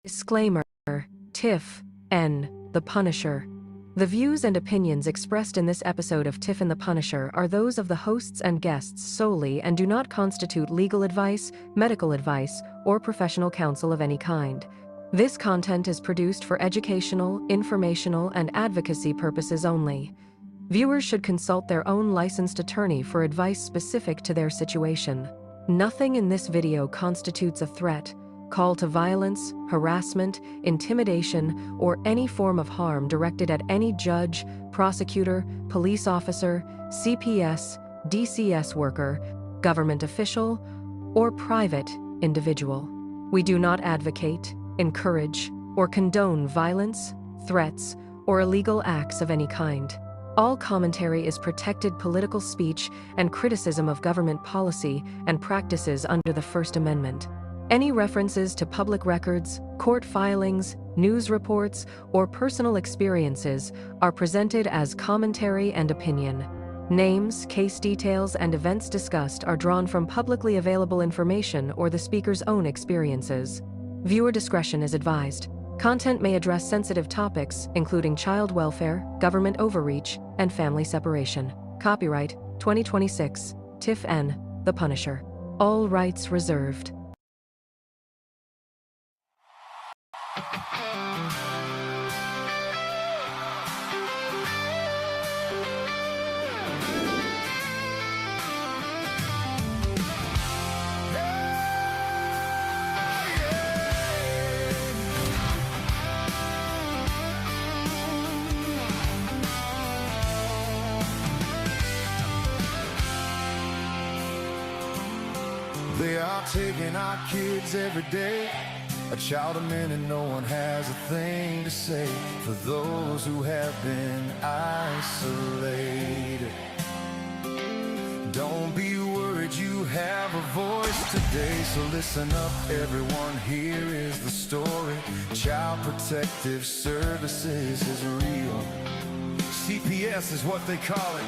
Disclaimer: Tiff N. The Punisher. The views and opinions expressed in this episode of Tiff and the Punisher are those of the hosts and guests solely and do not constitute legal advice, medical advice, or professional counsel of any kind. This content is produced for educational, informational, and advocacy purposes only. Viewers should consult their own licensed attorney for advice specific to their situation. Nothing in this video constitutes a threat, call to violence, harassment, intimidation, or any form of harm directed at any judge, prosecutor, police officer, CPS, DCS worker, government official, or private individual. We do not advocate, encourage, or condone violence, threats, or illegal acts of any kind. All commentary is protected political speech and criticism of government policy and practices under the First Amendment. Any references to public records, court filings, news reports, or personal experiences are presented as commentary and opinion. Names, case details, and events discussed are drawn from publicly available information or the speaker's own experiences. Viewer discretion is advised. Content may address sensitive topics, including child welfare, government overreach, and family separation. Copyright 2026, Tiff N. The Punisher. All rights reserved. They are taking our kids every day. A child a minute, no one has a thing to say. For those who have been isolated, don't be worried, you have a voice today. So listen up everyone, here is the story. Child Protective Services is real. CPS is what they call it.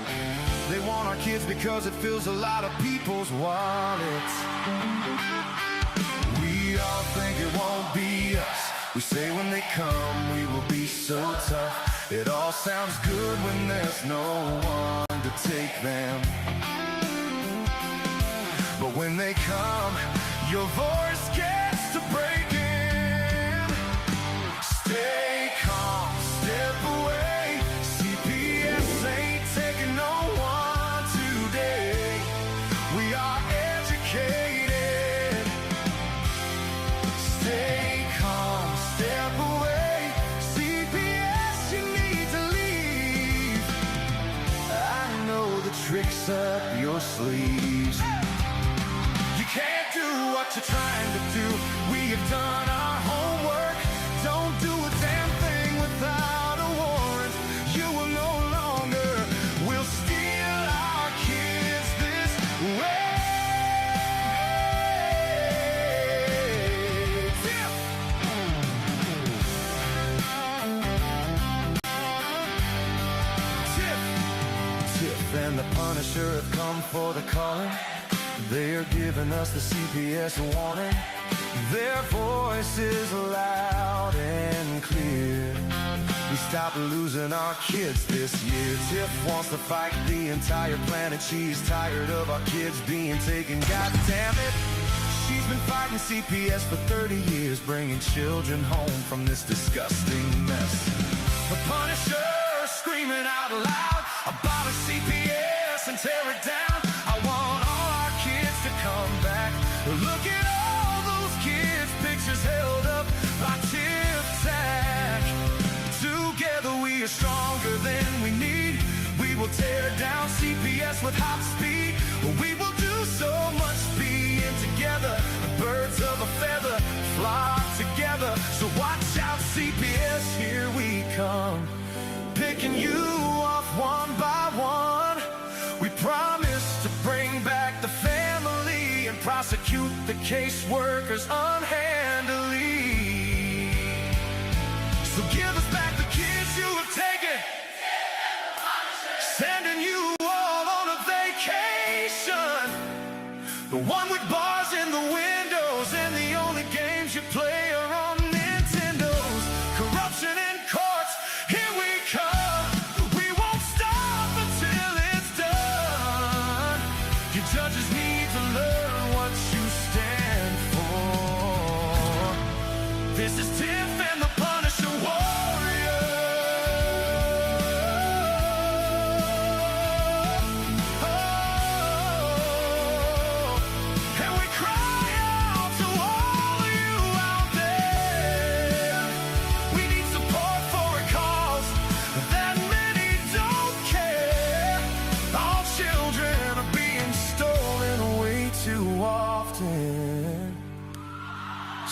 They want our kids because it fills a lot of people's wallets. We all think it won't be us. We say when they come we will be so tough. It all sounds good when there's no one to take them. But when they come, your voice gets to breaking. Stay calm, step away. CPS ain't taking no one today. We are educated. Stay calm, step away. CPS, you need to leave. I know the tricks up your sleeves. You can't do what you're trying to do. We have done our homework. Don't do a damn thing without a warrant. You will no longer will steal our kids this way. Tiff and the Punisher have come for the calling. They are giving us the CPS warning. Their voice is loud and clear. We stop losing our kids this year. Tiff wants to fight the entire planet. She's tired of our kids being taken. God damn it. She's been fighting CPS for 30 years, bringing children home from this disgusting mess. The Punisher screaming out loud, abolish CPS and tear it down. I want all our kids to come back. Look at all those kids' pictures held up by Tiff Tack. Together we are stronger than we need. We will tear down CPS with hot speed. We will do so much being together. Birds of a feather flock together. So watch out CPS, here we come. Picking you off one by one. We promise to bring back the family and prosecute the caseworkers unhandily. So give us back the kids you have taken. Sending you all on a vacation. The one with bars in the windows and the only games you play are on Nintendo.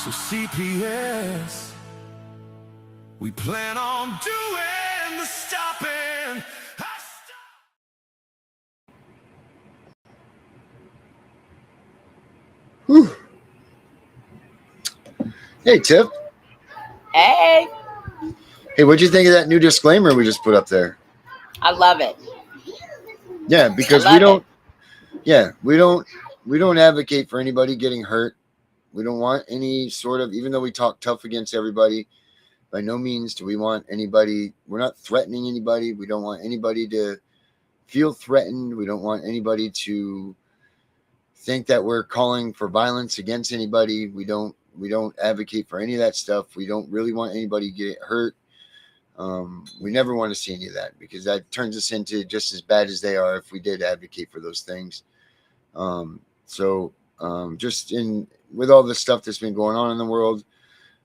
So CPS, we plan on doing the stopping. Whew. Hey, Tiff. Hey, Hey, what'd you think of that new disclaimer we just put up there? I love it. Yeah, because I love we don't advocate for anybody getting hurt. We don't want any sort of, even though we talk tough against everybody, by no means do we want anybody, we're not threatening anybody. We don't want anybody to feel threatened. We don't want anybody to think that we're calling for violence against anybody. We don't advocate for any of that stuff. We don't really want anybody to get hurt. We never want to see any of that, because that turns us into just as bad as they are if we did advocate for those things. Just with all the stuff that's been going on in the world,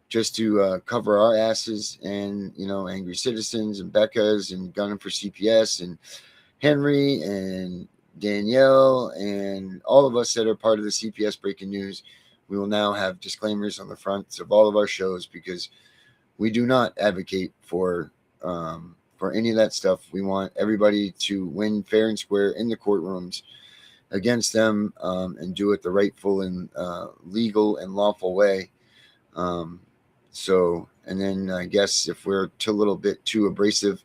just to cover our asses and, angry citizens and Becca's and gunning for CPS and Henry and Danielle and all of us that are part of the CPS Breaking News, we will now have disclaimers on the fronts of all of our shows, because we do not advocate for any of that stuff. We want everybody to win fair and square in the courtrooms against them, and do it the rightful and legal and lawful way. And then I guess if we're a little bit too abrasive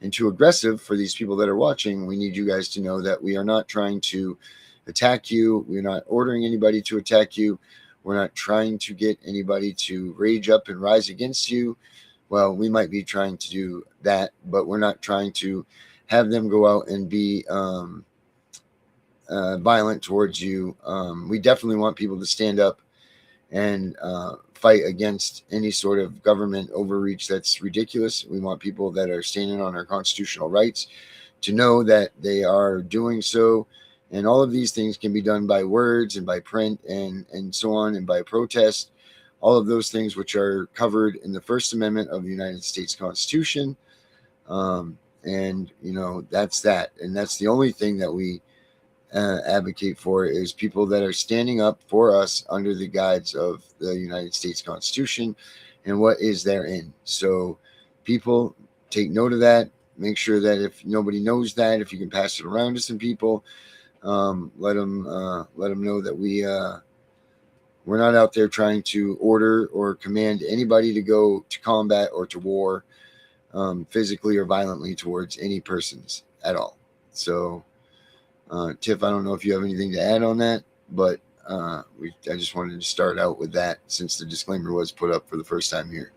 and too aggressive for these people that are watching, we need you guys to know that we are not trying to attack you. We're not ordering anybody to attack you. We're not trying to get anybody to rage up and rise against you. Well, we might be trying to do that, but we're not trying to have them go out and be violent towards you. We definitely want people to stand up and fight against any sort of government overreach that's ridiculous. We want people that are standing on our constitutional rights to know that they are doing so. And all of these things can be done by words and by print and so on, and by protest. All of those things which are covered in the First Amendment of the United States Constitution. That's that. And that's the only thing that we advocate for, is people that are standing up for us under the guides of the United States Constitution and what is therein. So people, take note of that. Make sure that if nobody knows that, if you can pass it around to some people, let them know that we're not out there trying to order or command anybody to go to combat or to war, physically or violently towards any persons at all. So Tiff, I don't know if you have anything to add on that, but I just wanted to start out with that, since the disclaimer was put up for the first time here.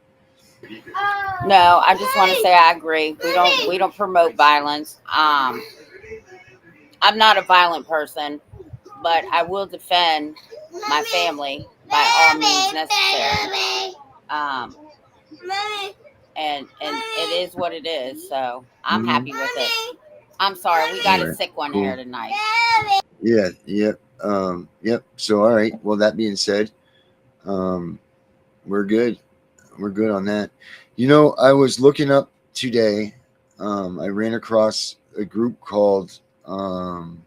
No, I just want to say I agree. We don't promote violence. I'm not a violent person, but I will defend my family by all means necessary. And it is what it is. So I'm happy with it. I'm sorry, we got a sick one here tonight. Yeah, yep. Yep. So, all right. Well, that being said, we're good. We're good on that. I was looking up today. I ran across a group called, and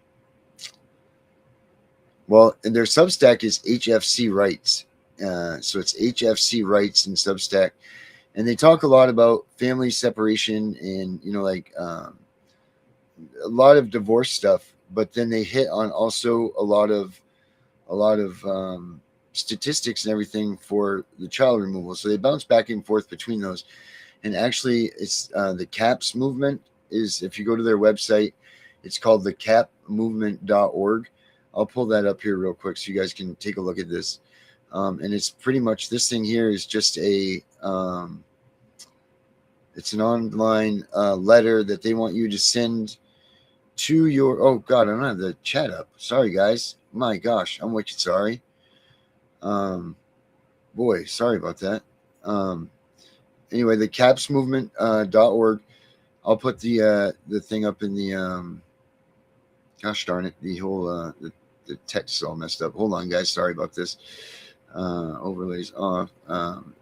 their Substack is HFC Rights. So it's HFC Rights in Substack. And they talk a lot about family separation and, a lot of divorce stuff, but then they hit on also a lot of statistics and everything for the child removal. So they bounce back and forth between those. And actually, it's the CAPS movement is, if you go to their website, it's called the capmovement.org. I'll pull that up here real quick so you guys can take a look at this. And it's pretty much, this thing here is just it's an online letter that they want you to send to your, oh God, I don't have the chat up. Sorry guys. My gosh, I'm wicked sorry. Boy, sorry about that. Anyway, the capsmovement.org. I'll put the thing up in the gosh darn it, the whole the text is all messed up. Hold on guys, sorry about this. Overlays off.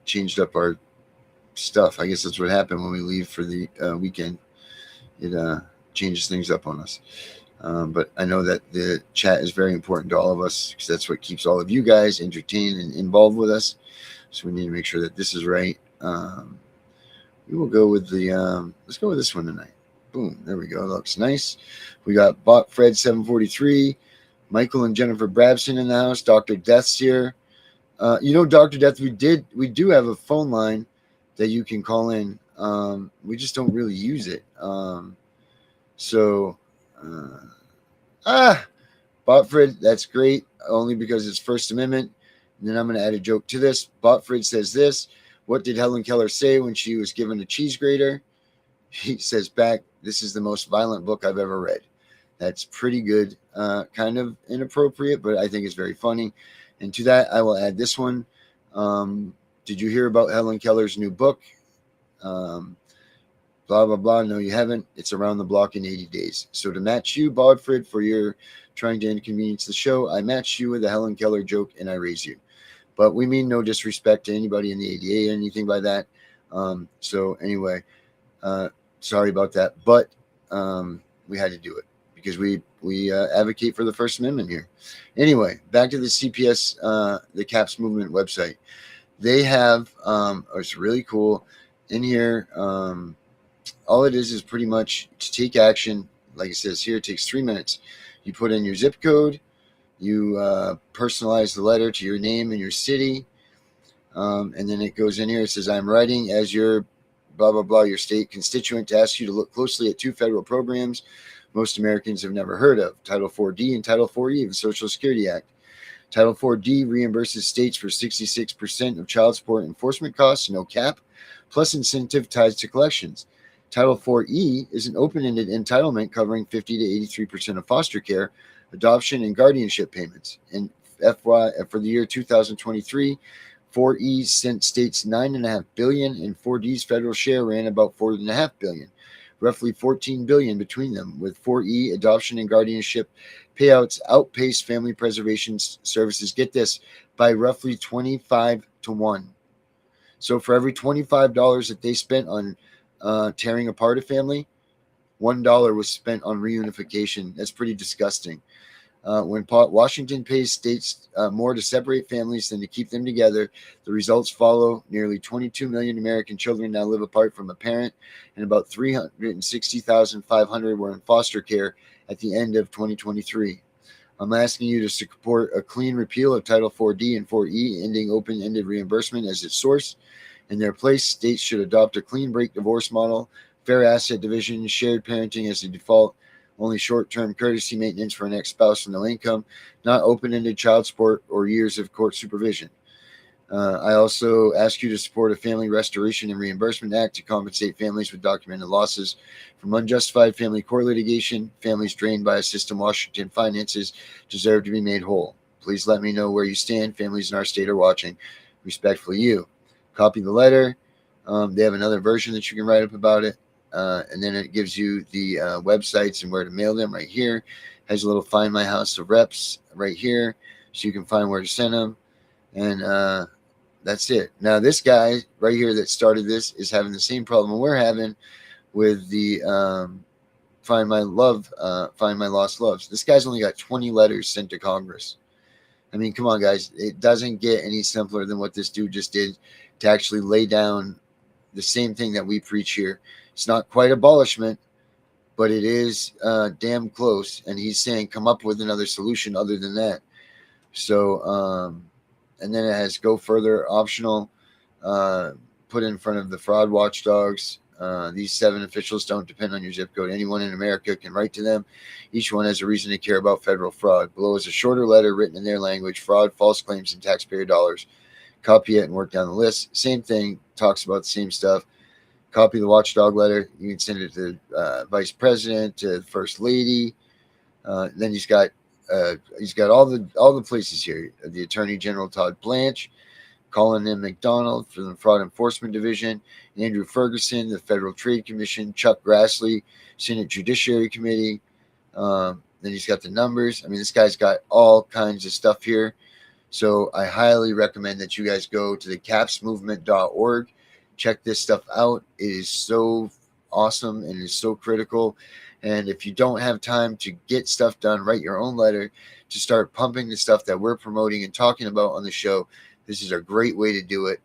Changed up our stuff. I guess that's what happened when we leave for the weekend. It changes things up on us. But I know that the chat is very important to all of us because that's what keeps all of you guys entertained and involved with us. So we need to make sure that this is right. We will go with the, let's go with this one tonight. Boom, there we go. That looks nice. We got Bot Fred 743, Michael and Jennifer Brabson in the house. Dr. Death's here. Dr. Death, we do have a phone line that you can call in. We just don't really use it. Botfred, that's great, only because it's First Amendment. And then I'm going to add a joke to this. Botfred says this: what did Helen Keller say when she was given a cheese grater? He says back, "This is the most violent book I've ever read." That's pretty good. Kind of inappropriate, but I think it's very funny. And to that, I will add this one. Did you hear about Helen Keller's new book? Blah, blah, blah. No, you haven't. It's around the block in 80 days. So to match you, Bodfred, for your trying to inconvenience the show, I match you with a Helen Keller joke and I raise you. But we mean no disrespect to anybody in the ADA or anything by that. So anyway, sorry about that. But we had to do it because we advocate for the First Amendment here. Anyway, back to the CPS, the CAPS movement website. They have, it's really cool in here. All it is pretty much to take action. Like it says here, it takes 3 minutes. You put in your zip code, you personalize the letter to your name and your city, and then it goes in here. It says, I'm writing as your blah, blah, blah, your state constituent to ask you to look closely at 2 federal programs most Americans have never heard of, Title 4D and Title 4E of the Social Security Act. Title 4D reimburses states for 66% of child support enforcement costs, no cap, plus incentive tied to collections. Title 4E is an open-ended entitlement covering 50 to 83% of foster care, adoption, and guardianship payments. In FY for the year 2023, 4E sent states $9.5 billion, and 4D's federal share ran about $4.5 billion, roughly $14 billion between them. With 4E, adoption and guardianship payouts outpaced family preservation services, get this, by roughly 25 to 1. So for every $25 that they spent on tearing apart a family, $1 was spent on reunification. That's pretty disgusting. When Washington pays states more to separate families than to keep them together, the results follow. Nearly 22 million American children now live apart from a parent, and about 360,500 were in foster care at the end of 2023. I'm asking you to support a clean repeal of Title 4D and 4E, ending open-ended reimbursement as its source. In their place, states should adopt a clean break divorce model, fair asset division, shared parenting as the default, only short-term courtesy maintenance for an ex-spouse with no income, not open-ended child support or years of court supervision. I also ask you to support a Family Restoration and Reimbursement Act to compensate families with documented losses from unjustified family court litigation. Families drained by a system Washington finances deserve to be made whole. Please let me know where you stand. Families in our state are watching. Respectfully, you. Copy the letter. They have another version that you can write up about it. And then it gives you the websites and where to mail them right here. Has a little Find My House of Reps right here, so you can find where to send them. And that's it. Now, this guy right here that started this is having the same problem we're having with the Find My Lost Loves. This guy's only got 20 letters sent to Congress. I mean, come on, guys. It doesn't get any simpler than what this dude just did to actually lay down the same thing that we preach here. It's not quite abolishment, but it is damn close. And he's saying come up with another solution other than that. So, and then it has go further, optional, put in front of the fraud watchdogs. These 7 officials don't depend on your zip code. Anyone in America can write to them. Each one has a reason to care about federal fraud. Below is a shorter letter written in their language: fraud, false claims, and taxpayer dollars. Copy it and work down the list. Same thing, talks about the same stuff. Copy the watchdog letter. You can send it to Vice President, to the First Lady. Then he's got all the places here. The Attorney General Todd Blanche, Colin M. McDonald for the Fraud Enforcement Division, Andrew Ferguson, the Federal Trade Commission, Chuck Grassley, Senate Judiciary Committee. Then he's got the numbers. I mean, this guy's got all kinds of stuff here. So I highly recommend that you guys go to the capsmovement.org. Check this stuff out. It is so awesome and is so critical. And if you don't have time to get stuff done, write your own letter to start pumping the stuff that we're promoting and talking about on the show. This is a great way to do it.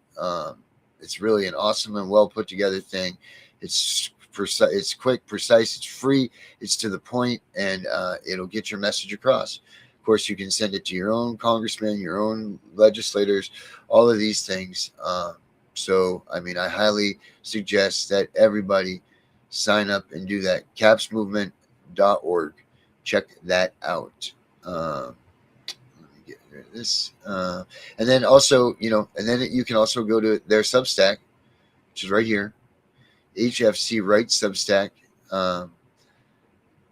It's really an awesome and well put together thing. It's precise, it's quick, precise, it's free, it's to the point, and it'll get your message across. Of course, you can send it to your own congressman, your own legislators, all of these things. So, I mean, I highly suggest that everybody sign up and do that. capsmovement.org. Check that out. Let me get rid of this. And then also, and then you can also go to their Substack, which is right here. HFC Rights Substack.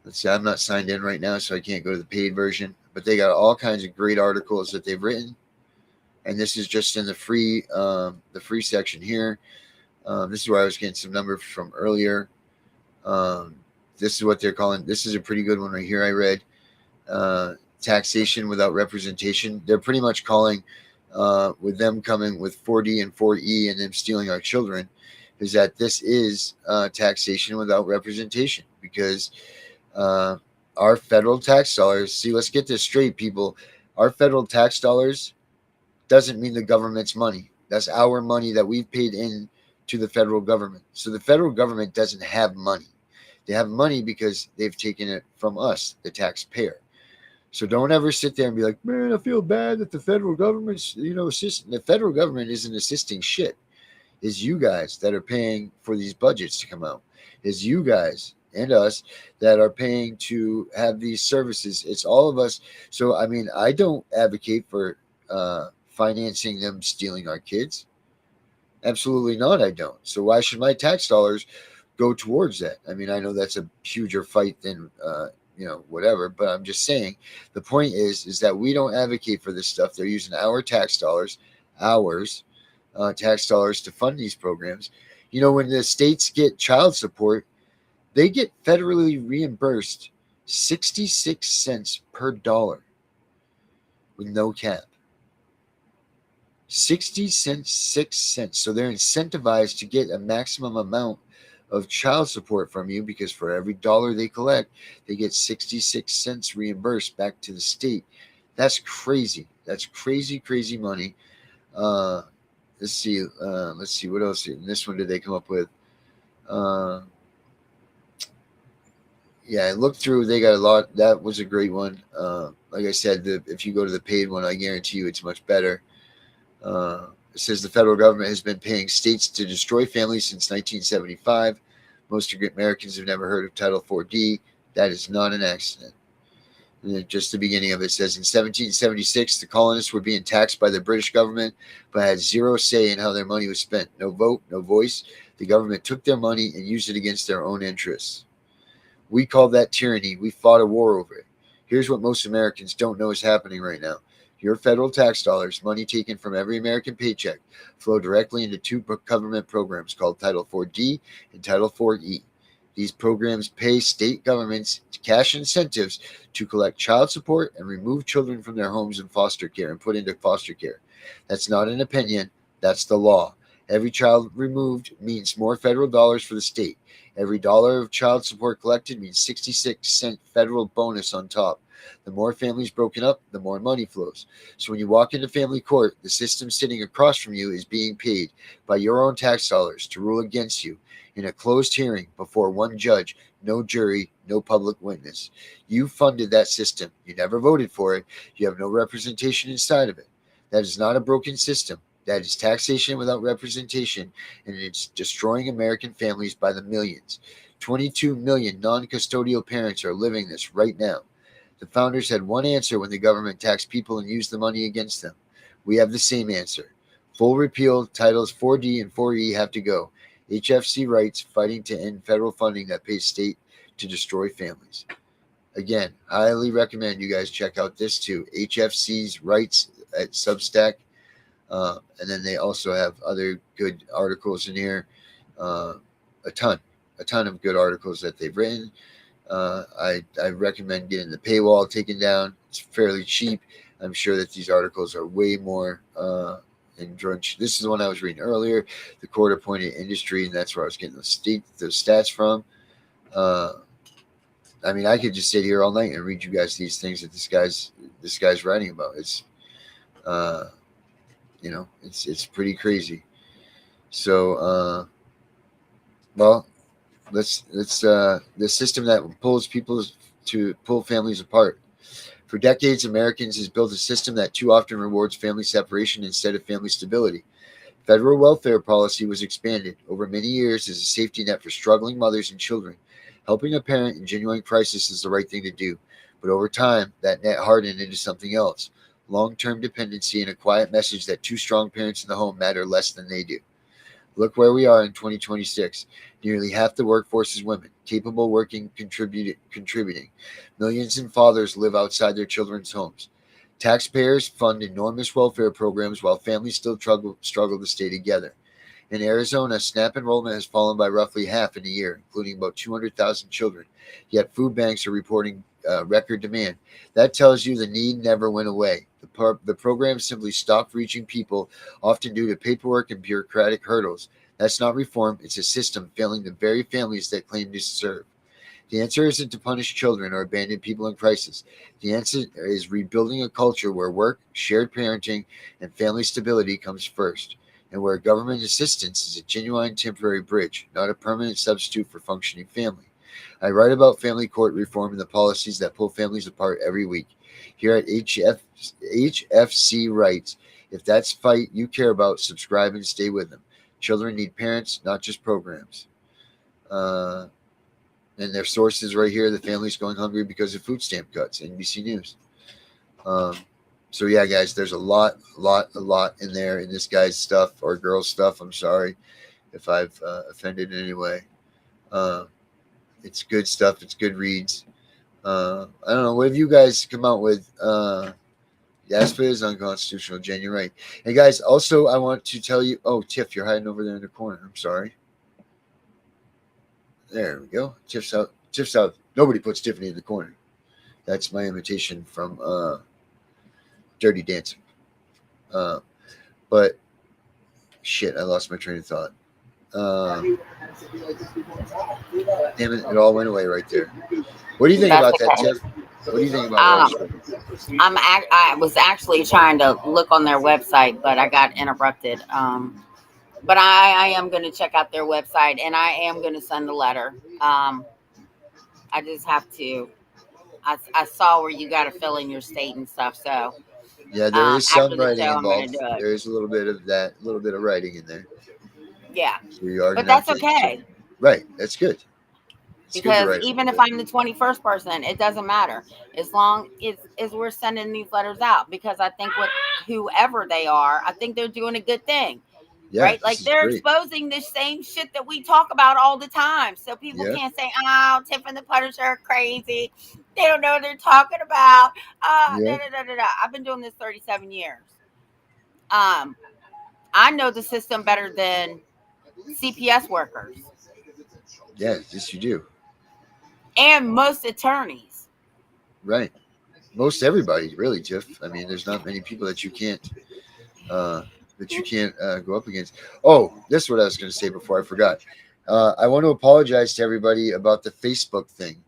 Let's see, I'm not signed in right now, so I can't go to the paid version. But they got all kinds of great articles that they've written. And this is just in the free section here. This is where I was getting some numbers from earlier. This is what they're calling. This is a pretty good one right here. I read taxation without representation. They're pretty much calling with them coming with 4D and 4E and them stealing our children, is that this is taxation without representation, because our federal tax dollars. See, let's get this straight, people. Our federal tax dollars doesn't mean the government's money. That's our money that we've paid in to the federal government. So the federal government doesn't have money. They have money because they've taken it from us, the taxpayer. So don't ever sit there and be like, man, I feel bad that the federal government's, assisting. The federal government isn't assisting shit. It's you guys that are paying for these budgets to come out. It's you guys and us that are paying to have these services. It's all of us. So, I mean, I don't advocate for financing them stealing our kids. Absolutely not, I don't. So why should my tax dollars go towards that? I mean, I know that's a huger fight than, whatever, but I'm just saying the point is that we don't advocate for this stuff. They're using our tax dollars, tax dollars to fund these programs. When the states get child support, they get federally reimbursed 66 cents per dollar with no cap. 60 cents, 6 cents. So they're incentivized to get a maximum amount of child support from you, because for every dollar they collect, they get 66 cents reimbursed back to the state. That's crazy. That's crazy, crazy money. Let's see. What else in this one did they come up with? Yeah, I looked through. They got a lot. That was a great one. Like I said, if you go to the paid one, I guarantee you it's much better. It says the federal government has been paying states to destroy families since 1975. Most Americans have never heard of Title 4D. That is not an accident. And then just the beginning of it says, in 1776, the colonists were being taxed by the British government, but had zero say in how their money was spent. No vote, no voice. The government took their money and used it against their own interests. We called that tyranny. We fought a war over it. Here's what most Americans don't know is happening right now. Your federal tax dollars, money taken from every American paycheck, flow directly into two government programs called Title 4D and Title 4E. These programs pay state governments cash incentives to collect child support and remove children from their homes in foster care and put into foster care. That's not an opinion. That's the law. Every child removed means more federal dollars for the state. Every dollar of child support collected means 66-cent federal bonus on top. The more families broken up, the more money flows. So when you walk into family court, the system sitting across from you is being paid by your own tax dollars to rule against you in a closed hearing before one judge, no jury, no public witness. You funded that system. You never voted for it. You have no representation inside of it. That is not a broken system. That is taxation without representation, and it's destroying American families by the millions. 22 million non-custodial parents are living this right now. The founders had one answer when the government taxed people and used the money against them. We have the same answer. Full repeal, Titles 4D and 4E have to go. HFC Rights, fighting to end federal funding that pays state to destroy families. Again, highly recommend you guys check out this too. HFC's Rights at Substack. And then they also have other good articles in here. A ton of good articles that they've written. I recommend getting the paywall taken down. It's fairly cheap. I'm sure that these articles are way more And George, this is the one I was reading earlier, the court-appointed industry, and that's where I was getting those stats from. I mean, I could just sit here all night and read you guys these things that this guy's writing about. It's, it's pretty crazy. So, well, let's the system that pull families apart. For decades, Americans has built a system that too often rewards family separation instead of family stability. Federal welfare policy was expanded over many years as a safety net for struggling mothers and children. Helping a parent in genuine crisis is the right thing to do, but over time, that net hardened into something else: long-term dependency and a quiet message that two strong parents in the home matter less than they do. Look where we are in 2026. Nearly half the workforce is women, capable, working, contributing. Millions of fathers live outside their children's homes. Taxpayers fund enormous welfare programs while families still struggle to stay together. In Arizona, SNAP enrollment has fallen by roughly half in a year, including about 200,000 children. Yet food banks are reporting record demand. That tells you the need never went away. The program simply stopped reaching people, often due to paperwork and bureaucratic hurdles. That's not reform. It's a system failing the very families that claim to serve. The answer isn't to punish children or abandon people in crisis. The answer is rebuilding a culture where work, shared parenting, and family stability comes first, and where government assistance is a genuine temporary bridge, not a permanent substitute for functioning family. I write about family court reform and the policies that pull families apart every week. Here at HFC Writes, if that's fight you care about, subscribe and stay with them. Children need parents, not just programs. And their sources right here: the family's going hungry because of food stamp cuts, NBC News. So yeah, guys, there's a lot in there in this guy's stuff or girl's stuff. I'm sorry if I've offended in any way. It's good stuff. It's good reads. I don't know. What have you guys come out with? Yes, it is unconstitutional, Jen. You're right. Hey, guys, also, I want to tell you. Oh, Tiff, you're hiding over there in the corner. I'm sorry. There we go. Tiff's out. Tiff's out. Nobody puts Tiffany in the corner. That's my imitation from Dirty Dancing. But, shit, I lost my train of thought. Damn it, it all went away right there. What do you think about that, Tiff? What do you think about that? I was actually trying to look on their website, but I got interrupted. But I am going to check out their website, and I am going to send a letter. I just have to. I saw where you got to fill in your state and stuff. So yeah, there is some writing show, involved. There is a little bit of that, a little bit of writing in there. Yeah, So but that's okay. Right, that's good. Because even if I'm the 21st person, it doesn't matter as long as we're sending these letters out. Because I think with whoever they are, I think they're doing a good thing. Yeah, right? Like they're exposing the same shit that we talk about all the time. So people can't say, oh, Tiff and the Punisher are crazy. They don't know what they're talking about. I've been doing this 37 years. I know the system better than CPS workers. Yeah, yes, you do. And most attorneys. Right. Most everybody, really, Tiff. I mean, there's not many people that you can't go up against. Oh, this is what I was going to say before I forgot. I want to apologize to everybody about the Facebook thing.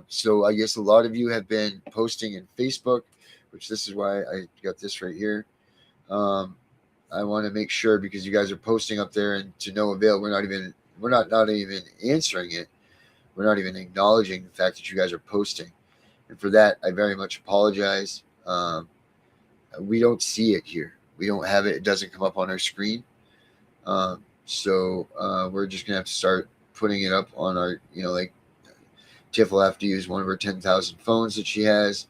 So I guess a lot of you have been posting in Facebook, which this is why I got this right here. I want to make sure, because you guys are posting up there and to no avail. We're not even answering it. We're not even acknowledging the fact that you guys are posting. And for that, I very much apologize. We don't see it here. We don't have it. It doesn't come up on our screen. So we're just going to have to start putting it up on our, like Tiff will have to use one of her 10,000 phones that she has.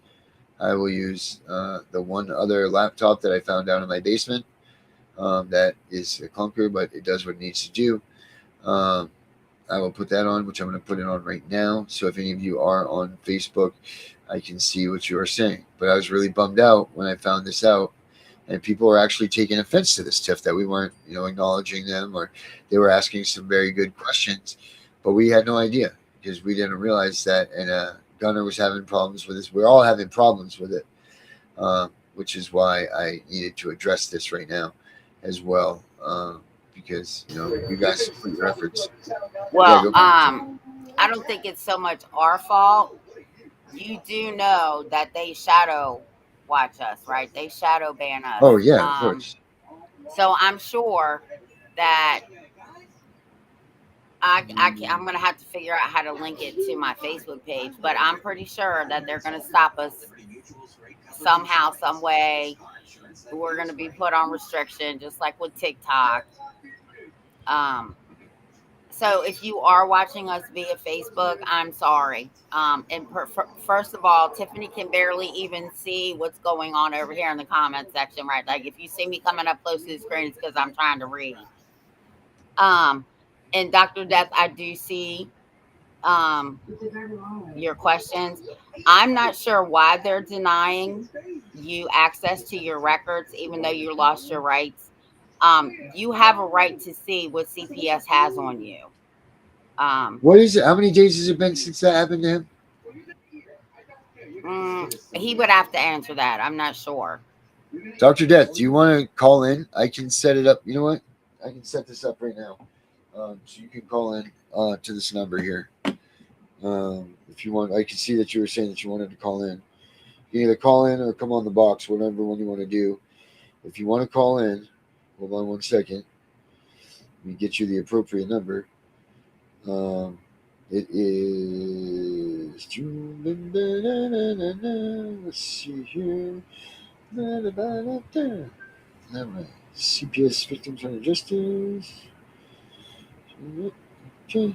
I will use the one other laptop that I found down in my basement. That is a clunker, but it does what it needs to do. I will put that on, which I'm going to put it on right now. So if any of you are on Facebook, I can see what you are saying. But I was really bummed out when I found this out. And people were actually taking offense to this, Tiff, that we weren't, acknowledging them, or they were asking some very good questions. But we had no idea, because we didn't realize that. And Gunner was having problems with this. We're all having problems with it, which is why I needed to address this right now. as well, because you guys support your efforts. Yeah, Well, go for it. I don't think it's so much our fault. You do know that they shadow watch us, right? They shadow ban us. Oh yeah, of course. So I'm sure that I'm going to have to figure out how to link it to my Facebook page, but I'm pretty sure that they're going to stop us somehow, some way. We're going to be put on restriction, just like with TikTok. So if you are watching us via Facebook, I'm sorry. First of all, Tiffany can barely even see what's going on over here in the comment section, right? Like if you see me coming up close to the screen, it's because I'm trying to read. And Dr. Death, I do see your questions. I'm not sure why they're denying you access to your records, even though you lost your rights. You have a right to see what CPS has on you. What is it? How many days has it been since that happened to him? He would have to answer that. I'm not sure. Dr. Death, do you want to call in? I can set it up. You know what? I can set this up right now. So you can call in to this number here. If you want, I can see that you were saying that you wanted to call in. You can either call in or come on the box, whatever one you want to do. If you want to call in, hold on 1 second. Let me get you the appropriate number. It is. Let's see here. All right. CPS Victims Under Justice. Okay.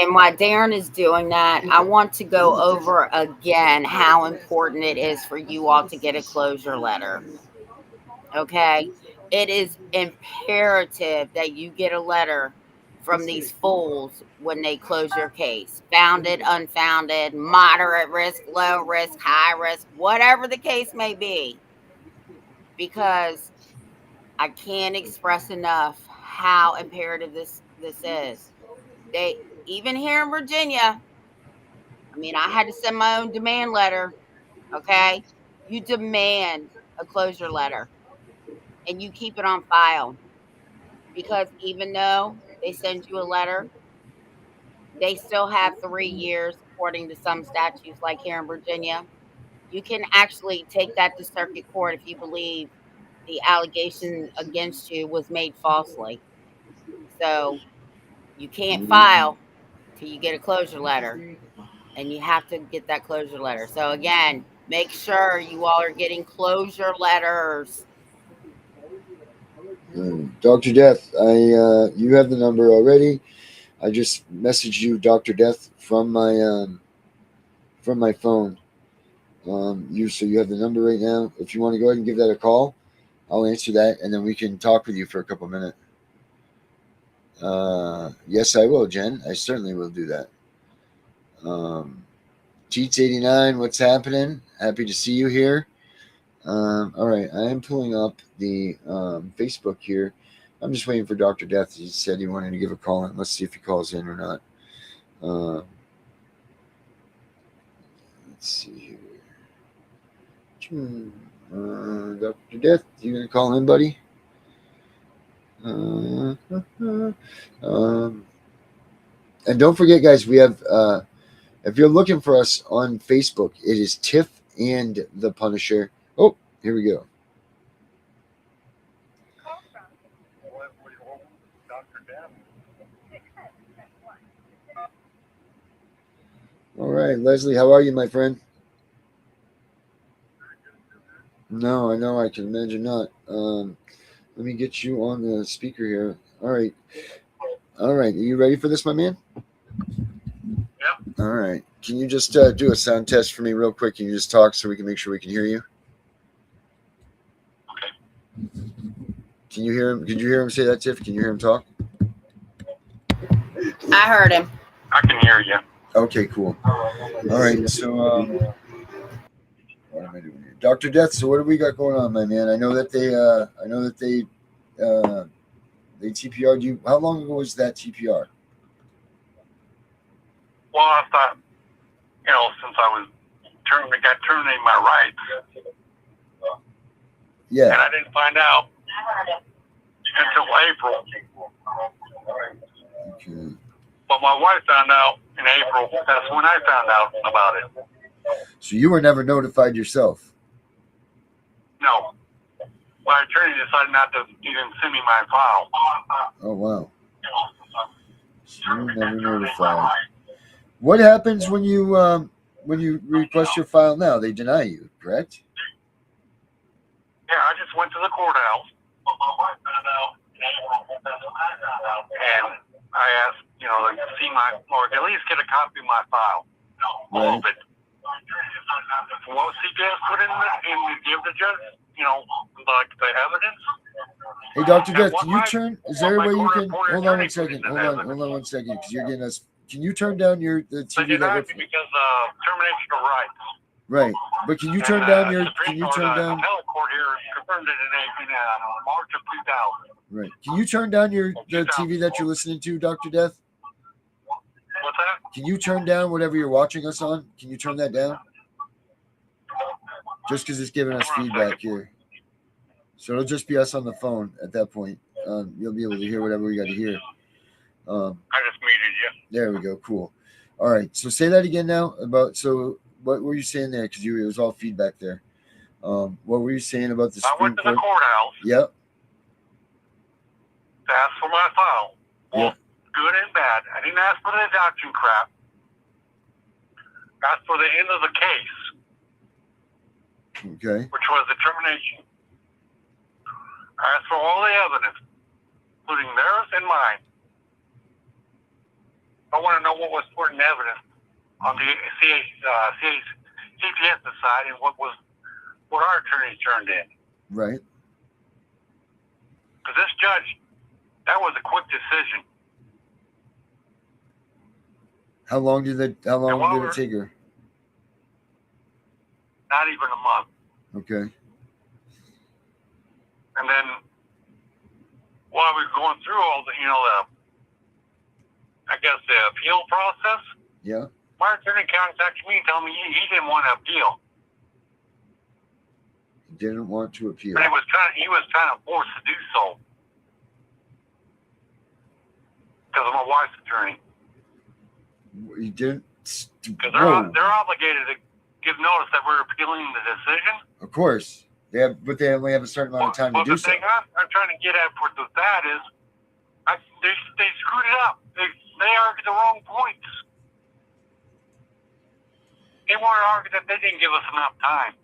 And while Darren is doing that, I want to go over again how important it is for you all to get a closure letter. Okay? It is imperative that you get a letter from these fools when they close your case. Founded, unfounded, moderate risk, low risk, high risk, whatever the case may be. Because I can't express enough how imperative this is. They even here in Virginia, I mean, I had to send my own demand letter. Okay. You demand a closure letter and you keep it on file because even though they send you a letter, they still have 3 years, according to some statutes, like here in Virginia. You can actually take that to circuit court if you believe the allegation against you was made falsely. So you can't file till you get a closure letter. And you have to get that closure letter. So again, make sure you all are getting closure letters. Dr. Death, you have the number already. I just messaged you, Dr. Death, from my phone. So you have the number right now. If you want to go ahead and give that a call, I'll answer that, and then we can talk with you for a couple minutes. Yes, I will, Jen. I certainly will do that. Cheats89, what's happening? Happy to see you here. All right, I am pulling up the Facebook here. I'm just waiting for Dr. Death. He said he wanted to give a call in. Let's see if he calls in or not. Let's see here. Dr. Death, you gonna call in, buddy? And don't forget, guys, we have. If you're looking for us on Facebook, it is Tiff and the Punisher. Oh, here we go. All right, Leslie, how are you, my friend? No, I know. I can imagine not. Let me get you on the speaker here. All right. Are you ready for this, my man? Yep. All right. Can you just do a sound test for me real quick? Can you just talk so we can make sure we can hear you? Okay. Can you hear him? Did you hear him say that, Tiff? Can you hear him talk? I heard him. I can hear you. Okay, cool. All right. So, what am I doing here? Dr. Death, so what do we got going on, my man? I know that they TPR'd you. How long ago was that TPR? Well, I thought, since I was got terminated my rights. Yeah. And I didn't find out until April. Okay. But my wife found out in April. That's when I found out about it. So you were never notified yourself? No. My attorney decided not to even send me my file. Oh, wow. So you were never notified. What happens when you request your file now? They deny you, correct? Yeah, I just went to the courthouse. But my wife found out in April. That's when I found out. And I asked, to see or at least get a copy of my file. All of it. What CPS put in and give the judge, like the evidence. Hey, Dr. Death, can you turn? Is there a way you can? Hold on 1 second. Hold on 1 second, because you're getting us. Can you turn down the TV that? Because termination of rights. Right, but can you turn down your? Can you turn down? The court here confirmed it in March of 2000. Right. Can you turn down the TV that you're listening to, Dr. Death? What's that? Can you turn down whatever you're watching us on? Can you turn that down? Just because it's giving us feedback here. So it'll just be us on the phone at that point. You'll be able to hear whatever we got to hear. I just muted you. There we go. Cool. All right. So say that again now. So what were you saying there? Because it was all feedback there. What were you saying about the Supreme Court? I went to the courthouse. Yep. To ask for my file. Well, Yep. Good and bad. I didn't ask for the adoption crap. I asked for the end of the case. Okay. Which was the termination. I asked for all the evidence, including theirs and mine. I want to know what was put in evidence on the CPS side and what our attorneys turned in. Right. Because this judge, that was a quick decision. How long did it take her? Not even a month. Okay. And then while we were going through all the, the appeal process. Yeah. My attorney contacted me and told me he didn't want to appeal. He didn't want to appeal. But he was kind of forced to do so. Because of my wife's attorney. He didn't. Because they're obligated to give notice that we're appealing the decision. Of course. But they only have a certain amount of time to do so. The thing I'm trying to get at with that is, they screwed it up. They argued the wrong points. They wanted to argue that they didn't give us enough time.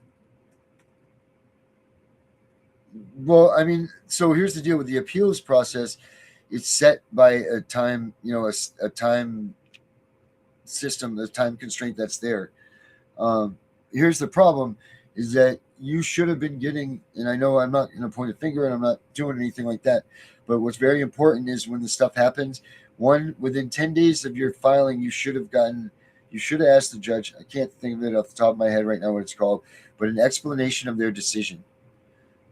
Well, I mean, so here's the deal with the appeals process. It's set by a time, a time system, the time constraint that's there. Here's the problem is that you should have been getting, and I know I'm not going to point a finger and I'm not doing anything like that, but what's very important is when the stuff happens, within 10 days of your filing, you should have asked the judge, I can't think of it off the top of my head right now what it's called, but an explanation of their decision.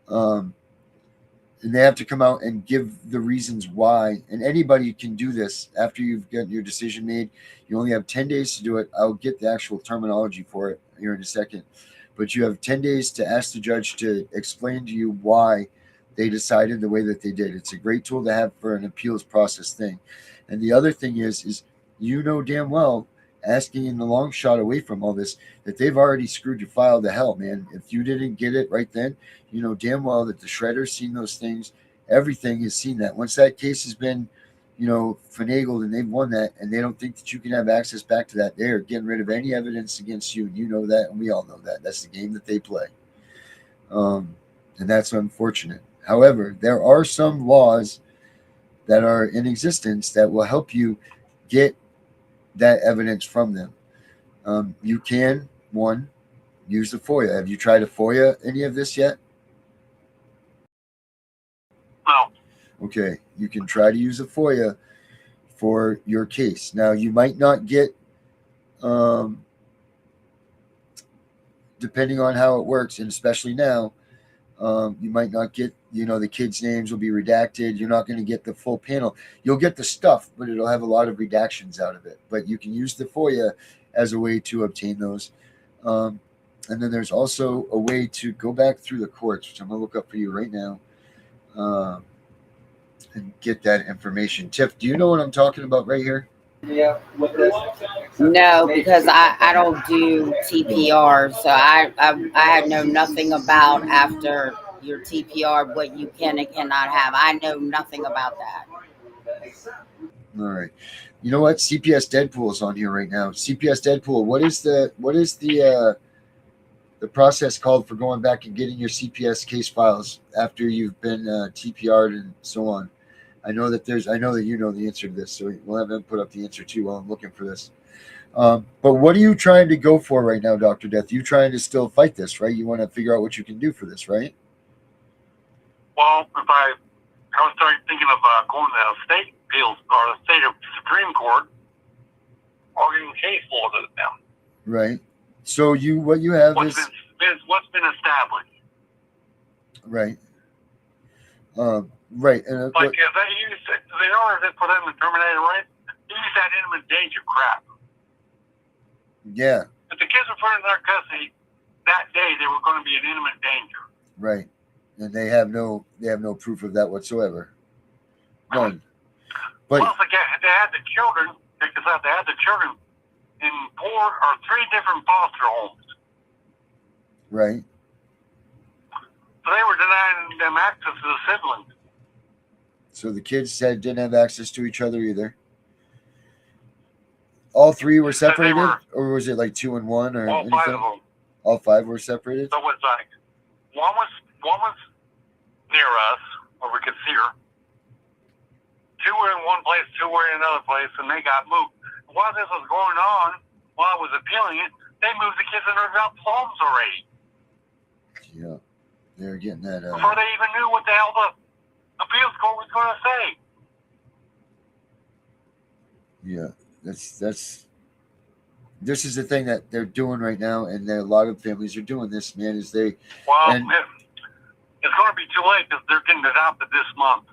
And they have to come out and give the reasons why. And anybody can do this after you've got your decision made. You only have 10 days to do it. I'll get the actual terminology for it here in a second. But you have 10 days to ask the judge to explain to you why they decided the way that they did. It's a great tool to have for an appeals process thing. And the other thing is damn well, asking in the long shot away from all this, that they've already screwed your file to hell, man. If you didn't get it right then, you know damn well that the shredder's seen those things. Everything has seen that. Once that case has been, finagled and they've won that, and they don't think that you can have access back to that, they are getting rid of any evidence against you. And you know that, and we all know that. That's the game that they play. And that's unfortunate. However, there are some laws that are in existence that will help you get that evidence from them. You can, one, use the FOIA. Have you tried to FOIA any of this yet? No. Okay, you can try to use a FOIA for your case. Now, you might not get, depending on how it works, and especially now, you might not get, the kids' names will be redacted. You're not going to get the full panel. You'll get the stuff, but it'll have a lot of redactions out of it. But you can use the FOIA as a way to obtain those. And then there's also a way to go back through the courts, which I'm going to look up for you right now. and get that information. Tiff, do you know what I'm talking about right here? No, because I don't do TPR, so I know nothing about after your TPR what you can and cannot have. I know nothing about that. All right. You know what? CPS Deadpool is on here right now. CPS Deadpool. What is the process called for going back and getting your CPS case files after you've been TPR'd and so on? I know that you know the answer to this, so we'll have them put up the answer too while I'm looking for this. But what are you trying to go for right now, Dr. Death? You trying to still fight this, right? You want to figure out what you can do for this, right? Well, if I was starting thinking of going to the state appeals or the state Supreme Court, or getting case forwarded to them. Right. So what you have what's is what's been established. Right. Right. And like if they use in order for them to terminate it, right? They use that imminent danger crap. Yeah. If the kids were put in their custody that day, they were going to be in imminent danger. Right. And they have no proof of that whatsoever. None. But plus, they had the children. Because they had the children in 4 or 3 different foster homes. Right. So they were denying them access to the siblings. So the kids didn't have access to each other either. All 3 were separated, or was it like 2 and 1, or all anything? 5 of them. All 5 were separated. So it was like one was near us, where we could see her. 2 were in one place, 2 were in another place, and they got moved. While this was going on, while I was appealing it, they moved the kids in their homes already. Yeah, they were getting that. Before they even knew what the hell the appeals court was going to say. Yeah, this is the thing that they're doing right now, and a lot of families are doing this, man. It's going to be too late because they're getting adopted this month.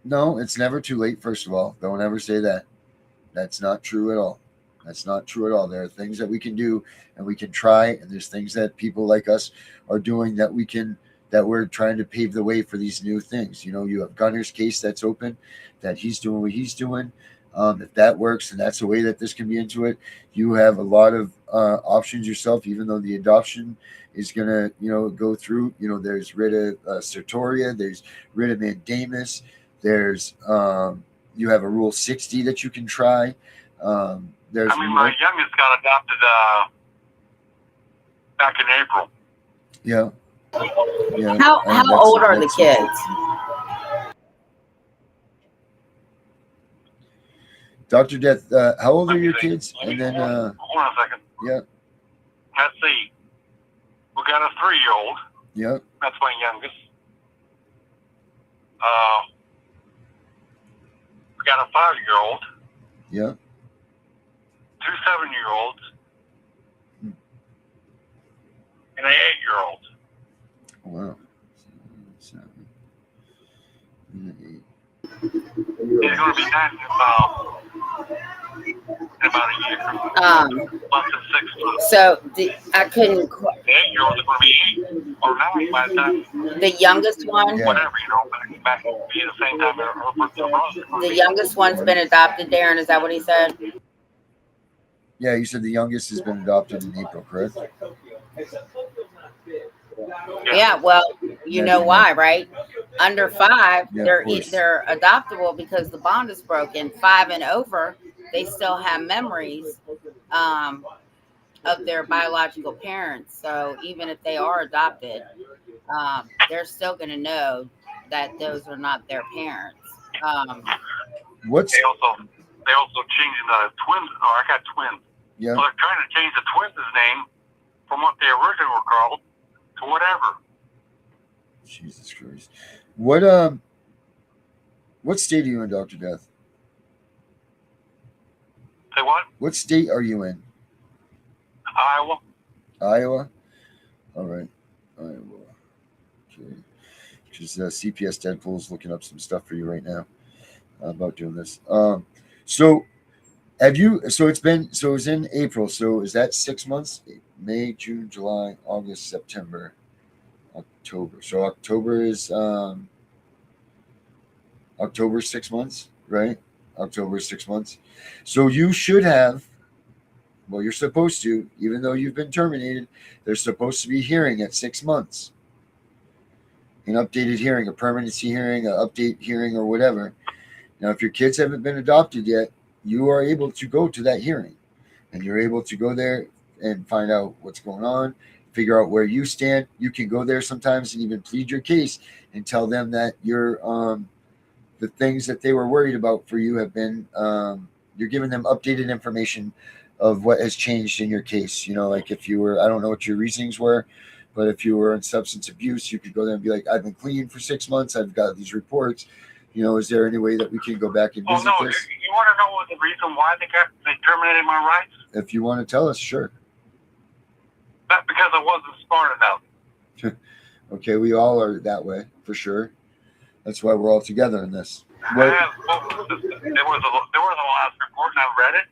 No, it's never too late, first of all. Don't ever say that. That's not true at all. That's not true at all. There are things that we can do and we can try, and there's things that people like us are doing that we're trying to pave the way for these new things. You know, you have Gunner's case that's open, that he's doing what he's doing. If that works, and that's the way that this can be into it, you have a lot of options yourself, even though the adoption is going to, go through. There's writ of certoria, there's writ of mandamus. There's you have a Rule 60 that you can try. My youngest got adopted back in April. Yeah. Yeah. How old are the kids? Dr. Death, how old are your kids? And then hold on a second. Yeah. Let's see. We got a 3-year-old. Yeah. That's my youngest. We got a 5-year-old. Yeah. 2 7-year-olds. And an 8-year-old. Wow. 7, 8. He's going to be 9 in about a year. Less than 6 months. So I couldn't. The 8-year-old is going to be 8 or 9 by the time. The youngest one. Yeah. Whatever, back will be the same time. The youngest one's been adopted, Darren. Is that what he said? Yeah, you said the youngest has been adopted in April, correct? Yeah, well, you know why, right? Under 5, Yeah, they're adoptable because the bond is broken. 5 and over, they still have memories of their biological parents. So even if they are adopted, they're still going to know that those are not their parents. They also changing the twins. Oh, I got twins. Yeah. So they're trying to change the twins' name from what they originally were called to whatever. Jesus Christ. What state are you in, Dr. Death? Say what? What state are you in? Iowa. Iowa? All right. Iowa. Okay. Because CPS Deadpool is looking up some stuff for you right now about doing this. So it's in April. So is that 6 months? May, June, July, August, September, October. So October is October 6 months, right? October 6 months. So you should have, well, you're supposed to, even though you've been terminated, there's supposed to be hearing at 6 months. An updated hearing, a permanency hearing, an update hearing, or whatever. Now, if your kids haven't been adopted yet, you are able to go to that hearing, and you're able to go there and find out what's going on, figure out where you stand. You can go there sometimes and even plead your case and tell them that you're the things that they were worried about for you have been you're giving them updated information of what has changed in your case. You know, like if you were, I don't know what your reasonings were, but if you were in substance abuse, you could go there and be like, I've been clean for 6 months, I've got these reports. You know, is there any way that we can go back and visit this? You want to know what the reason why they terminated my rights? If you want to tell us, sure. Not because I wasn't smart enough. Okay, we all are that way, for sure. That's why we're all together in this. There was a last report, and I read it.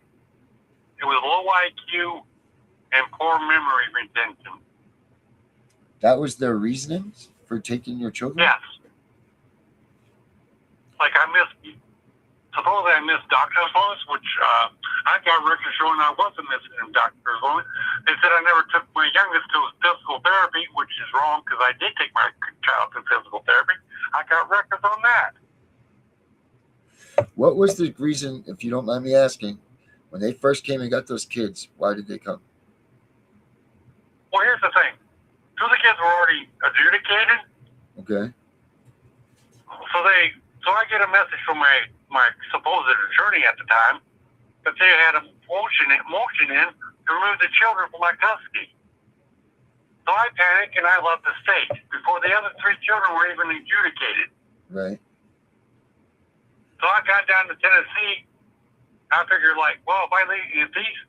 It was low IQ and poor memory retention. That was their reasonings for taking your children? Yes. Like supposedly I missed doctor's appointments, which I got records showing I wasn't missing doctor's appointments. They said I never took my youngest to physical therapy, which is wrong because I did take my child to physical therapy. I got records on that. What was the reason, if you don't mind me asking, when they first came and got those kids, why did they come? Well, here's the thing. 2 of the kids were already adjudicated. Okay. So I get a message from my supposed attorney at the time that they had a motion in to remove the children from my custody. So I panicked and I left the state before the other 3 children were even adjudicated. Right. So I got down to Tennessee. I figured, like, well, if these,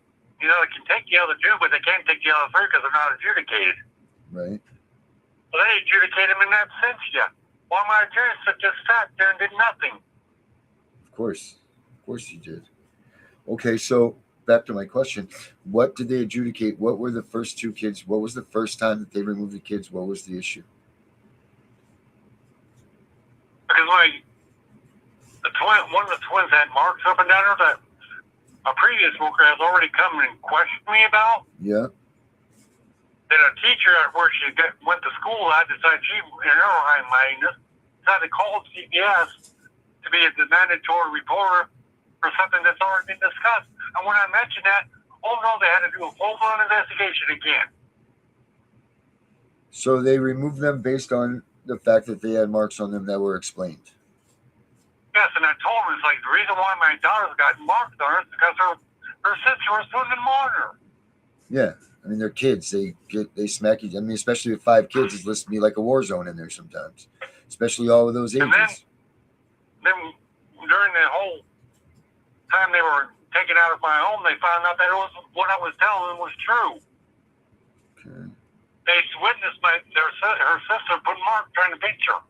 they can take the other 2, but they can't take the other 3 because they're not adjudicated. Right. So they adjudicated them in absentia. While my attorney just sat there and did nothing. Of course you did. Okay, so back to my question. What did they adjudicate? What were the first 2 kids? What was the first time that they removed the kids? What was the issue? Because one of the twins had marks up and down her that a previous worker has already come and questioned me about. Yeah. Then a teacher at where she went to school, I decided she, in her high-mindedness, decided to call CPS to be a mandatory reporter for something that's already been discussed. And when I mentioned that, oh no, they had to do a full-blown investigation again. So they removed them based on the fact that they had marks on them that were explained. Yes, and I told them, it's like, the reason why my daughter's got marks on her is because her sister was putting them on her. Yeah. I mean, they're kids. They smack you. I mean, especially with 5 kids, it's listed to be like a war zone in there sometimes, especially all of those ages. And then during the whole time they were taken out of my home, they found out that what I was telling them was true. Okay. They witnessed her sister put mark trying to pinch her.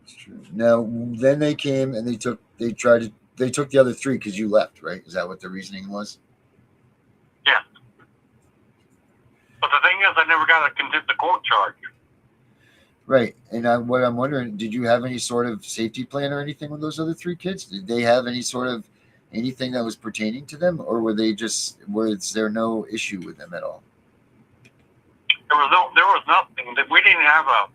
That's true. Now, then they came and they took the other 3 because you left, right? Is that what the reasoning was? Yeah. But the thing is, I never got a contempt of court charge. Right. And what I'm wondering, did you have any sort of safety plan or anything with those other 3 kids? Did they have any sort of anything that was pertaining to them, or was there no issue with them at all? There was nothing. We didn't have a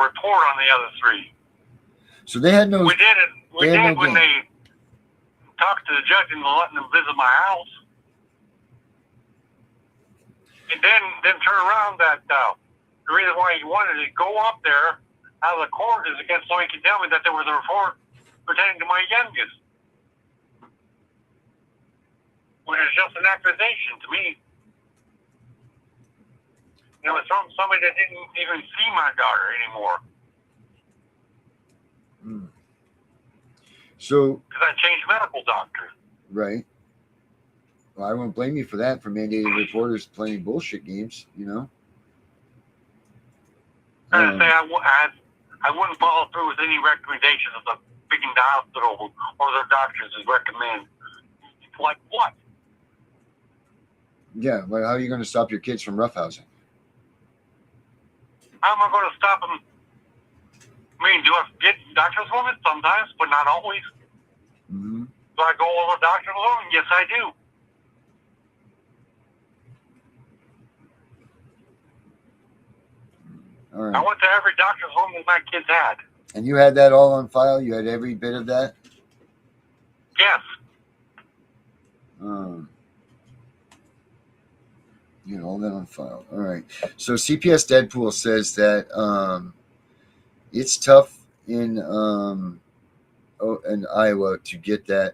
report on the other 3. So they had no. We did when they talked to the judge and letting them visit my house. And then turn around that the reason why he wanted to go up there out of the court is against so he can tell me that there was a report pertaining to my youngest. Which is just an accusation to me. It was from somebody that didn't even see my daughter anymore. So, because I changed medical doctors. Right. Well, I won't blame you for that, for mandating reporters playing bullshit games, you know? I say I wouldn't follow through with any recommendations of picking the hospital or their doctors as recommend. Like what? Yeah, but how are you going to stop your kids from roughhousing? How am I going to stop them I mean, do I get doctor's appointments? Sometimes, but not always. Mm-hmm. Do I go over to doctor's appointment? Yes, I do. All right. I went to every doctor's appointment my kids had. And you had that all on file? You had every bit of that? Yes. You know, all that on file. All right. So CPS Deadpool says that it's tough in Iowa to get that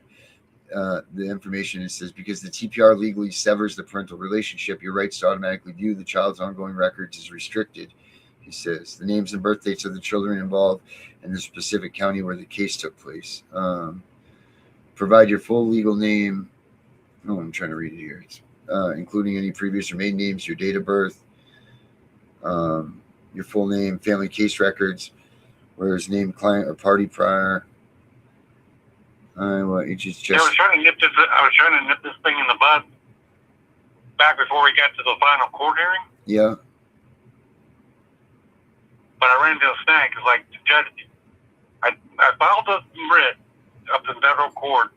the information. It says because the TPR legally severs the parental relationship, your rights to automatically view the child's ongoing records is restricted. He says the names and birth dates of the children involved and the specific county where the case took place. Provide your full legal name. Oh, I'm trying to read it here. It's, including any previous or maiden names, your date of birth, your full name, family case records, whereas name, client, or party prior. I was trying to nip this thing in the bud back before we got to the final court hearing. Yeah. But I ran into a snag because, like, the judge, I filed a writ up in federal court,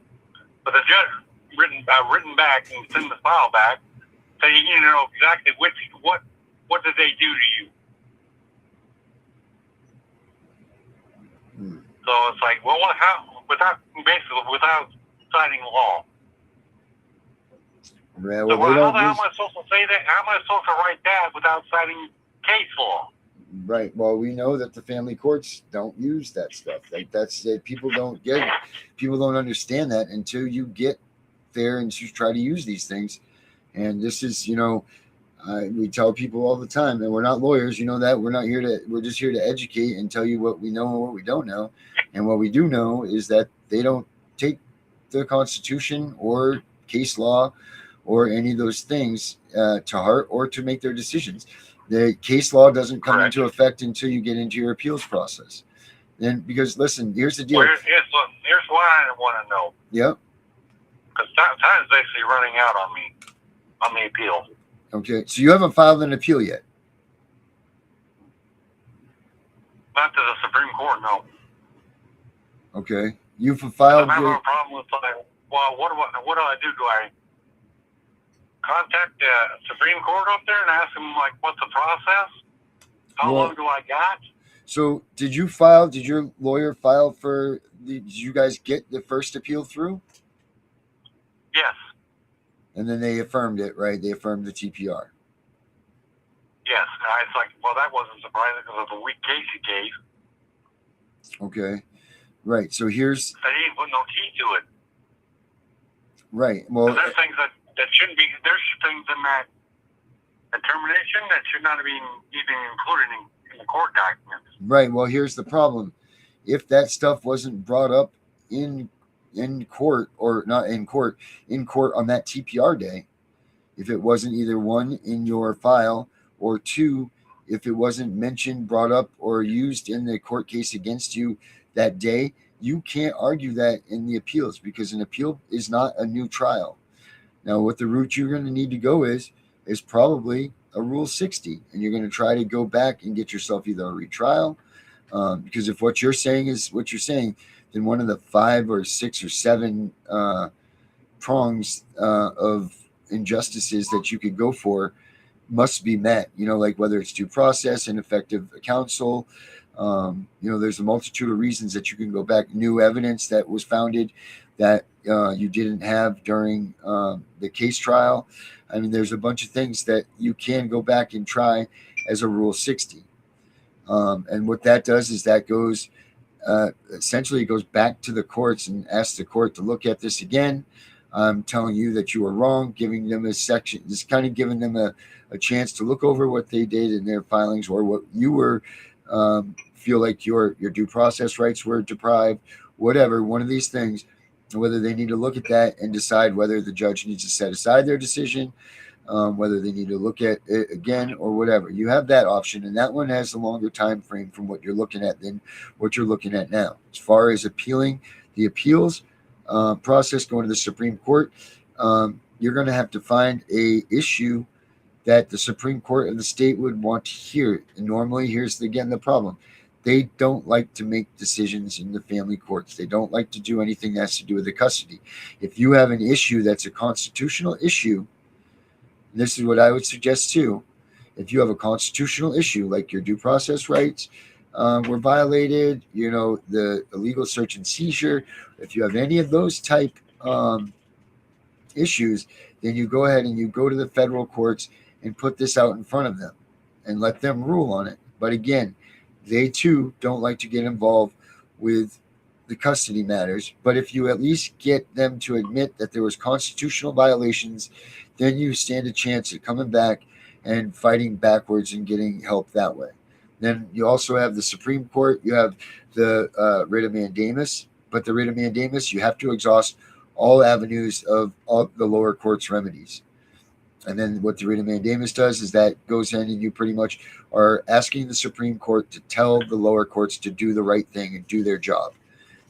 but the judge written back and sent the file back, saying, you know, exactly what did they do to you. So it's like, well, without citing law. Yeah, well, so how am I supposed to say that? How am I supposed to write that without citing case law? Right. Well, we know that the family courts don't use that stuff. Like that's it. People don't understand that until you get there and you try to use these things. And this is, you know, we tell people all the time, and we're not lawyers, you know that we're just here to educate and tell you what we know and what we don't know. And what we do know is that they don't take the Constitution or case law or any of those things to heart or to make their decisions. The case law doesn't come into effect until you get into your appeals process. Then, because listen, here's the deal. Well, here's what I want to know. Yep. Because time's basically running out on me on the appeal. Okay, so you haven't filed an appeal yet? Not to the Supreme Court, no. Okay, you've filed. I'm having a problem with like, well, what do I do? Do I contact the Supreme Court up there and ask them like, what's the process? How long do I got? So, did your lawyer file for did you guys get the first appeal through? Yes. And then they affirmed it, right? They affirmed the TPR. Yes. And it's like, well, that wasn't surprising because of the weak case he gave. Okay. Right. So here's. They didn't put no key to it. Right. Well, there's things that shouldn't be. There's things in that determination that should not be even included in the court documents. Right. Well, here's the problem. If that stuff wasn't brought up in court or not in court on that TPR day, if it wasn't either one in your file or two, if it wasn't mentioned, brought up, or used in the court case against you that day, you can't argue that in the appeals because an appeal is not a new trial. Now, what the route you're going to need to go is probably a Rule 60, and you're going to try to go back and get yourself either a retrial, because if what you're saying is what you're saying, then one of the 5 or 6 or 7 prongs of injustices that you could go for must be met, you know, like whether it's due process, ineffective counsel, you know, there's a multitude of reasons that you can go back, new evidence that was founded that you didn't have during the case trial. I mean, there's a bunch of things that you can go back and try as a Rule 60. And what that does is that goes, essentially it goes back to the courts and asks the court to look at this again. I'm telling you that you were wrong, giving them a section, just kind of giving them a chance to look over what they did in their filings or what you were, feel like your due process rights were deprived, whatever, one of these things, whether they need to look at that and decide whether the judge needs to set aside their decision, whether they need to look at it again or whatever. You have that option, and that one has a longer time frame from what you're looking at than what you're looking at now. As far as appealing, the appeals process going to the Supreme Court, you're going to have to find a issue that the Supreme Court of the state would want to hear. And normally, here's again the problem. They don't like to make decisions in the family courts. They don't like to do anything that has to do with the custody. If you have an issue that's a constitutional issue, this is what I would suggest too. If you have a constitutional issue, like your due process rights were violated, the illegal search and seizure, if you have any of those type issues, then you go ahead and you go to the federal courts and put this out in front of them and let them rule on it. But again, they too don't like to get involved with the custody matters. But if you at least get them to admit that there was constitutional violations, then you stand a chance at coming back and fighting backwards and getting help that way. Then you also have the Supreme Court. You have the writ of mandamus. But the writ of mandamus, you have to exhaust all avenues of the lower court's remedies. And then what the writ of mandamus does is that goes in and you pretty much are asking the Supreme Court to tell the lower courts to do the right thing and do their job.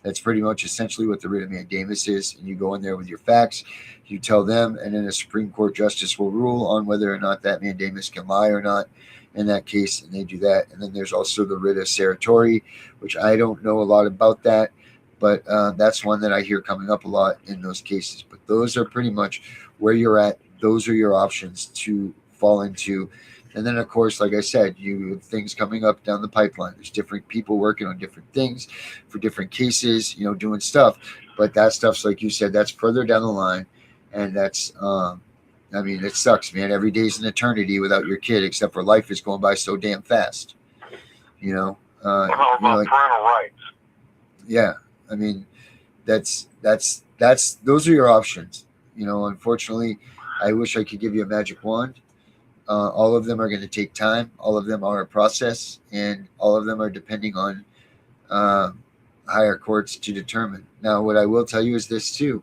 That's pretty much essentially what the writ of mandamus is. And you go in there with your facts, you tell them, and then a Supreme Court justice will rule on whether or not that mandamus can lie or not in that case, and they do that. And then there's also the writ of certiorari, which I don't know a lot about that, but that's one that I hear coming up a lot in those cases. But those are pretty much where you're at. Those are your options to fall into. And then, of course, like I said, you have things coming up down the pipeline. There's different people working on different things for different cases, doing stuff. But that stuff's, like you said, that's further down the line. And that's, it sucks, man. Every day's an eternity without your kid, except for life is going by so damn fast. What about parental rights? Yeah. Those are your options. Unfortunately, I wish I could give you a magic wand. All of them are going to take time. All of them are a process, and all of them are depending on higher courts to determine. Now, what I will tell you is this too,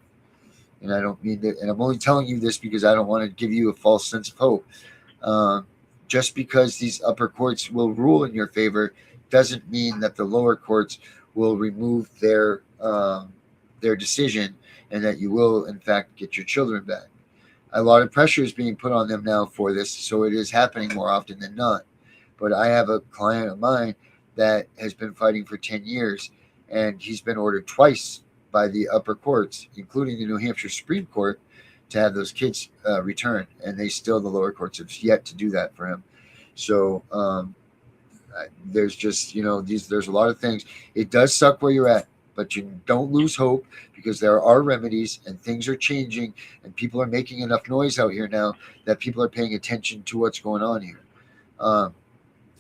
and I don't mean that, and I'm only telling you this because I don't want to give you a false sense of hope. Just because these upper courts will rule in your favor doesn't mean that the lower courts will remove their decision and that you will, in fact, get your children back. A lot of pressure is being put on them now for this, so it is happening more often than not. But I have a client of mine that has been fighting for 10 years, and he's been ordered twice by the upper courts, including the New Hampshire Supreme Court, to have those kids returned, and the lower courts have yet to do that for him. So there's just, there's a lot of things. It does suck where you're at, but you don't lose hope, because there are remedies and things are changing, and people are making enough noise out here now that people are paying attention to what's going on here. I'm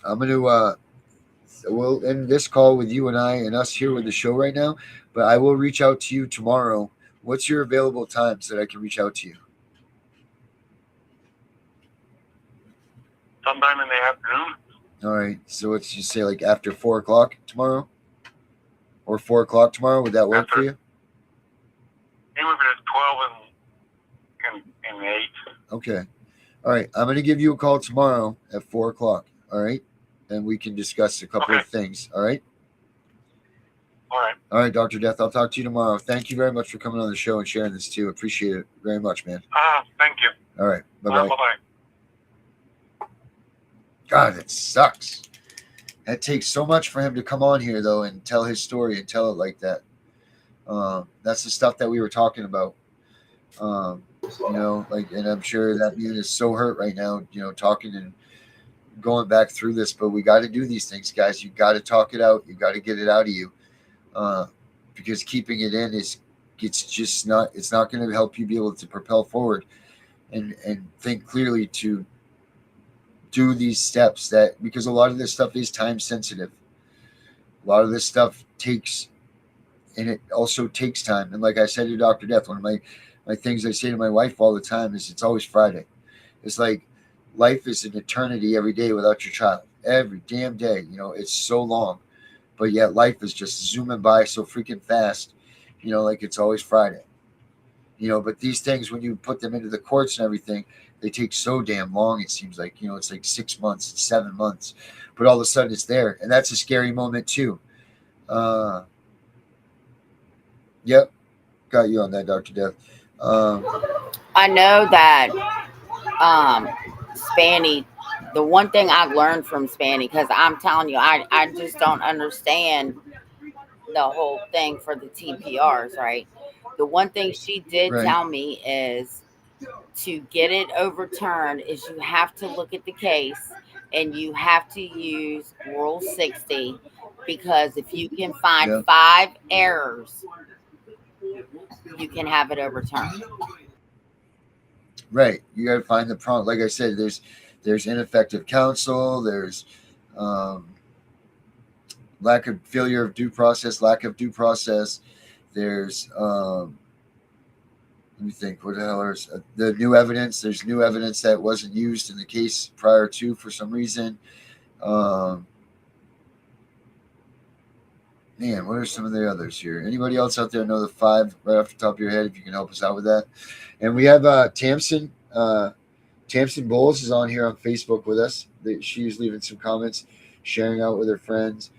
going to, we'll end this call with you and I and us here with the show right now, but I will reach out to you tomorrow. What's your available times that I can reach out to you? Sometime in the afternoon. All right. So let's just say like after 4 o'clock tomorrow, or 4 o'clock tomorrow. Would that work for you? Even if it's 12 and 8. Okay. All right. I'm going to give you a call tomorrow at 4 o'clock. All right. And we can discuss a couple of things. All right. All right. All right, Dr. Death. I'll talk to you tomorrow. Thank you very much for coming on the show and sharing this too. Appreciate it very much, man. Thank you. All right. Bye-bye. Bye-bye. God, it sucks. That takes so much for him to come on here, though, and tell his story and tell it like that. That's the stuff that we were talking about. And I'm sure that man is so hurt right now, talking and going back through this, but we got to do these things, guys. You got to talk it out. You got to get it out of you. Because keeping it in it's not going to help you be able to propel forward and think clearly to do these steps, because a lot of this stuff is time sensitive. A lot of this stuff it also takes time. And like I said to Dr. Death, one of my things I say to my wife all the time is it's always Friday. It's like life is an eternity every day without your child. Every damn day, it's so long. But yet life is just zooming by so freaking fast, like it's always Friday. But these things, when you put them into the courts and everything, they take so damn long. It seems like, it's like 6 months, 7 months, but all of a sudden it's there. And that's a scary moment too. Yep. Got you on that, Dr. Death. I know that Spanny The one thing I learned from Spanny, because I'm telling you, I just don't understand the whole thing for the TPRs, right? The one thing she did Right. tell me is to get it overturned is you have to look at the case and you have to use Rule 60, because if you can find Yep. 5 errors, you can have it overturned. Right. You got to find the problem. Like I said, there's ineffective counsel. There's lack of failure of due process, lack of due process. There's let me think. What the hell is the new evidence? There's new evidence that wasn't used in the case prior to for some reason. Man, what are some of the others here? Anybody else out there know the 5 right off the top of your head? If you can help us out with that. And we have Tamsin. Tamsin Bowles is on here on Facebook with us. She's leaving some comments, sharing out with her friends.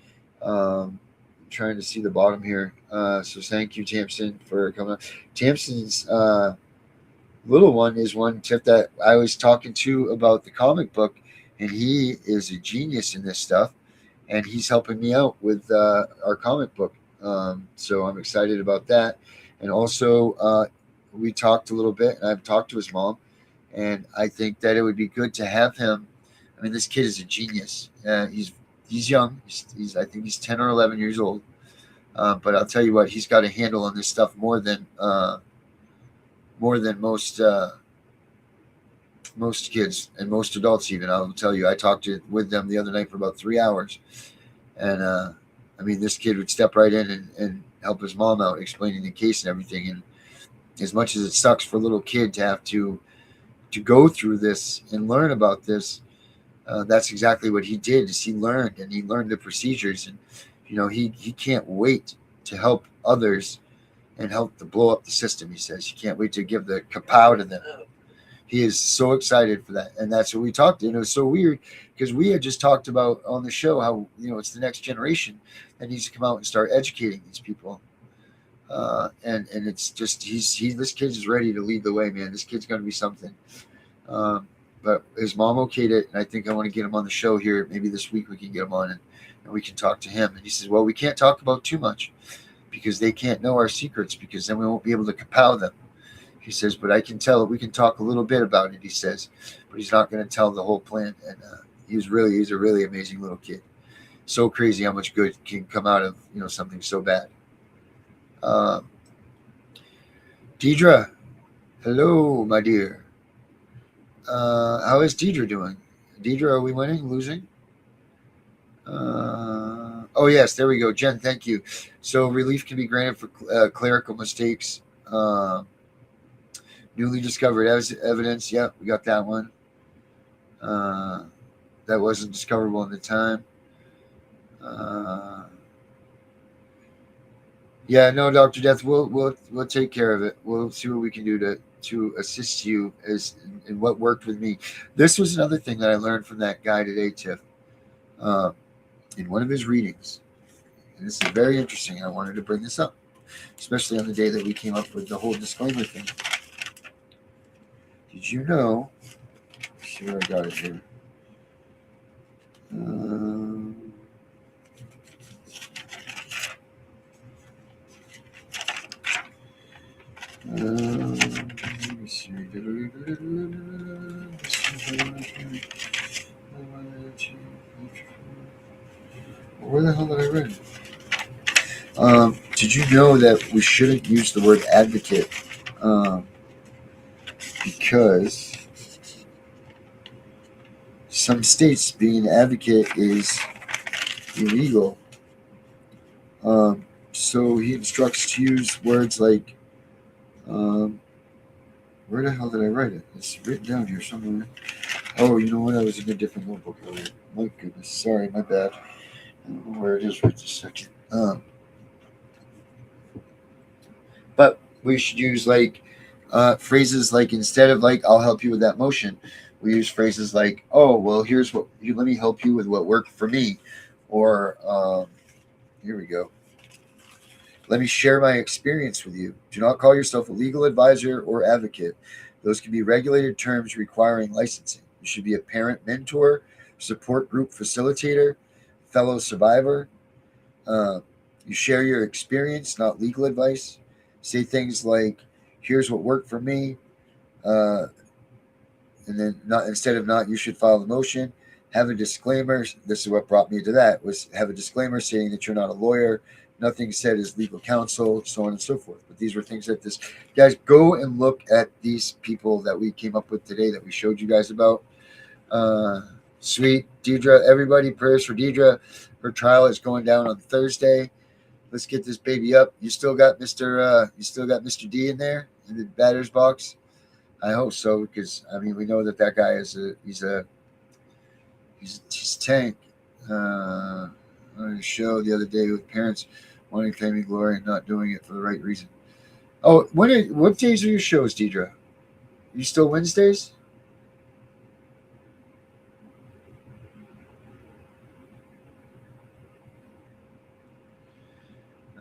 Trying to see the bottom here. So thank you, Tamsin, for coming on. Tamsin's little one is one tip that I was talking to about the comic book, and he is a genius in this stuff, and he's helping me out with our comic book. So I'm excited about that. And also, we talked a little bit, and I've talked to his mom, and I think that it would be good to have him. I mean, this kid is a genius. He's young. I think he's 10 or 11 years old. But I'll tell you what, he's got a handle on this stuff more than most kids and most adults even. I'll tell you, I talked with them the other night for about 3 hours. And I mean, this kid would step right in and help his mom out, explaining the case and everything. And as much as it sucks for a little kid to have to go through this and learn about this, that's exactly what he did. Is he learned the procedures, and he can't wait to help others and help to blow up the system. He says he can't wait to give the kapow to them. He is so excited for that, and that's what we talked. It was so weird because we had just talked about on the show how it's the next generation that needs to come out and start educating these people. And it's just this kid is ready to lead the way, man. This kid's going to be something. But his mom okayed it, and I think I want to get him on the show here. Maybe this week we can get him on and we can talk to him. And he says, well, we can't talk about too much because they can't know our secrets, because then we won't be able to kapow them. He says, but I can tell we can talk a little bit about it, he says, but he's not going to tell the whole plan. And he's a really amazing little kid. So crazy how much good can come out of something so bad. Deidre, hello, my dear. How is Deidre doing? Deidre, are we winning, losing? Oh, yes, there we go. Jen, thank you. So relief can be granted for clerical mistakes. Newly discovered evidence. Yep, we got that one. That wasn't discoverable in the time. Yeah, no, Dr. Death, we'll take care of it. We'll see what we can do to assist you in what worked with me. This was another thing that I learned from that guy today, Tiff, in one of his readings. And this is very interesting. I wanted to bring this up, especially on the day that we came up with the whole disclaimer thing. Did you know? Let's see where I got it here. Let me see. Where the hell did I read it? Did you know that we shouldn't use the word advocate? Because some states being an advocate is illegal. So he instructs to use words like, where the hell did I write it? It's written down here somewhere. Oh, you know what? I was in a different notebook earlier. My goodness. Sorry, my bad. I don't know where it is right this second. But we should use like phrases like, instead of like, I'll help you with that motion, we use phrases like, oh, well, let me help you with what worked for me. Or here we go. Let me share my experience with you. Do not call yourself a legal advisor or advocate. Those can be regulated terms requiring licensing. You should be a parent mentor, support group facilitator, fellow survivor. You share your experience, not legal advice. Say things like, here's what worked for me. And then not instead of not, you should file the motion. Have a disclaimer. This is what brought me to that, was have a disclaimer saying that you're not a lawyer. Nothing said is legal counsel, so on and so forth. But these were things that this, guys, go and look at these people that we came up with today that we showed you guys about. Sweet Deidre, everybody, prayers for Deidre. Her trial is going down on Thursday. Let's get this baby up. You still got Mr. D in there in the batter's box? I hope so, because I mean we know that guy is he's a tank. On a show the other day with parents wanting claiming glory and not doing it for the right reason. Oh, what days are your shows, Deidre? You still Wednesdays?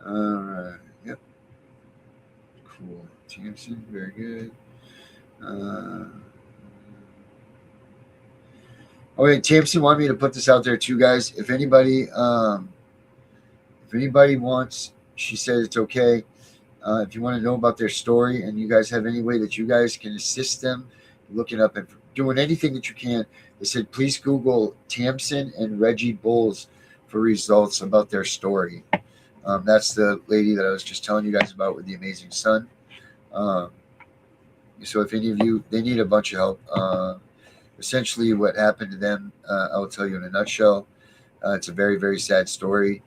All right. Yep. Cool. Thompson, very good. Okay, Thompson wanted me to put this out there too, guys. If anybody wants, she said it's okay. If you want to know about their story and you guys have any way that you guys can assist them, looking up and doing anything that you can, they said please Google Thompson and Reggie Bowles for results about their story. That's the lady that I was just telling you guys about with the amazing son. So if any of you, they need a bunch of help. Essentially what happened to them, I will tell you in a nutshell. It's a very, very sad story.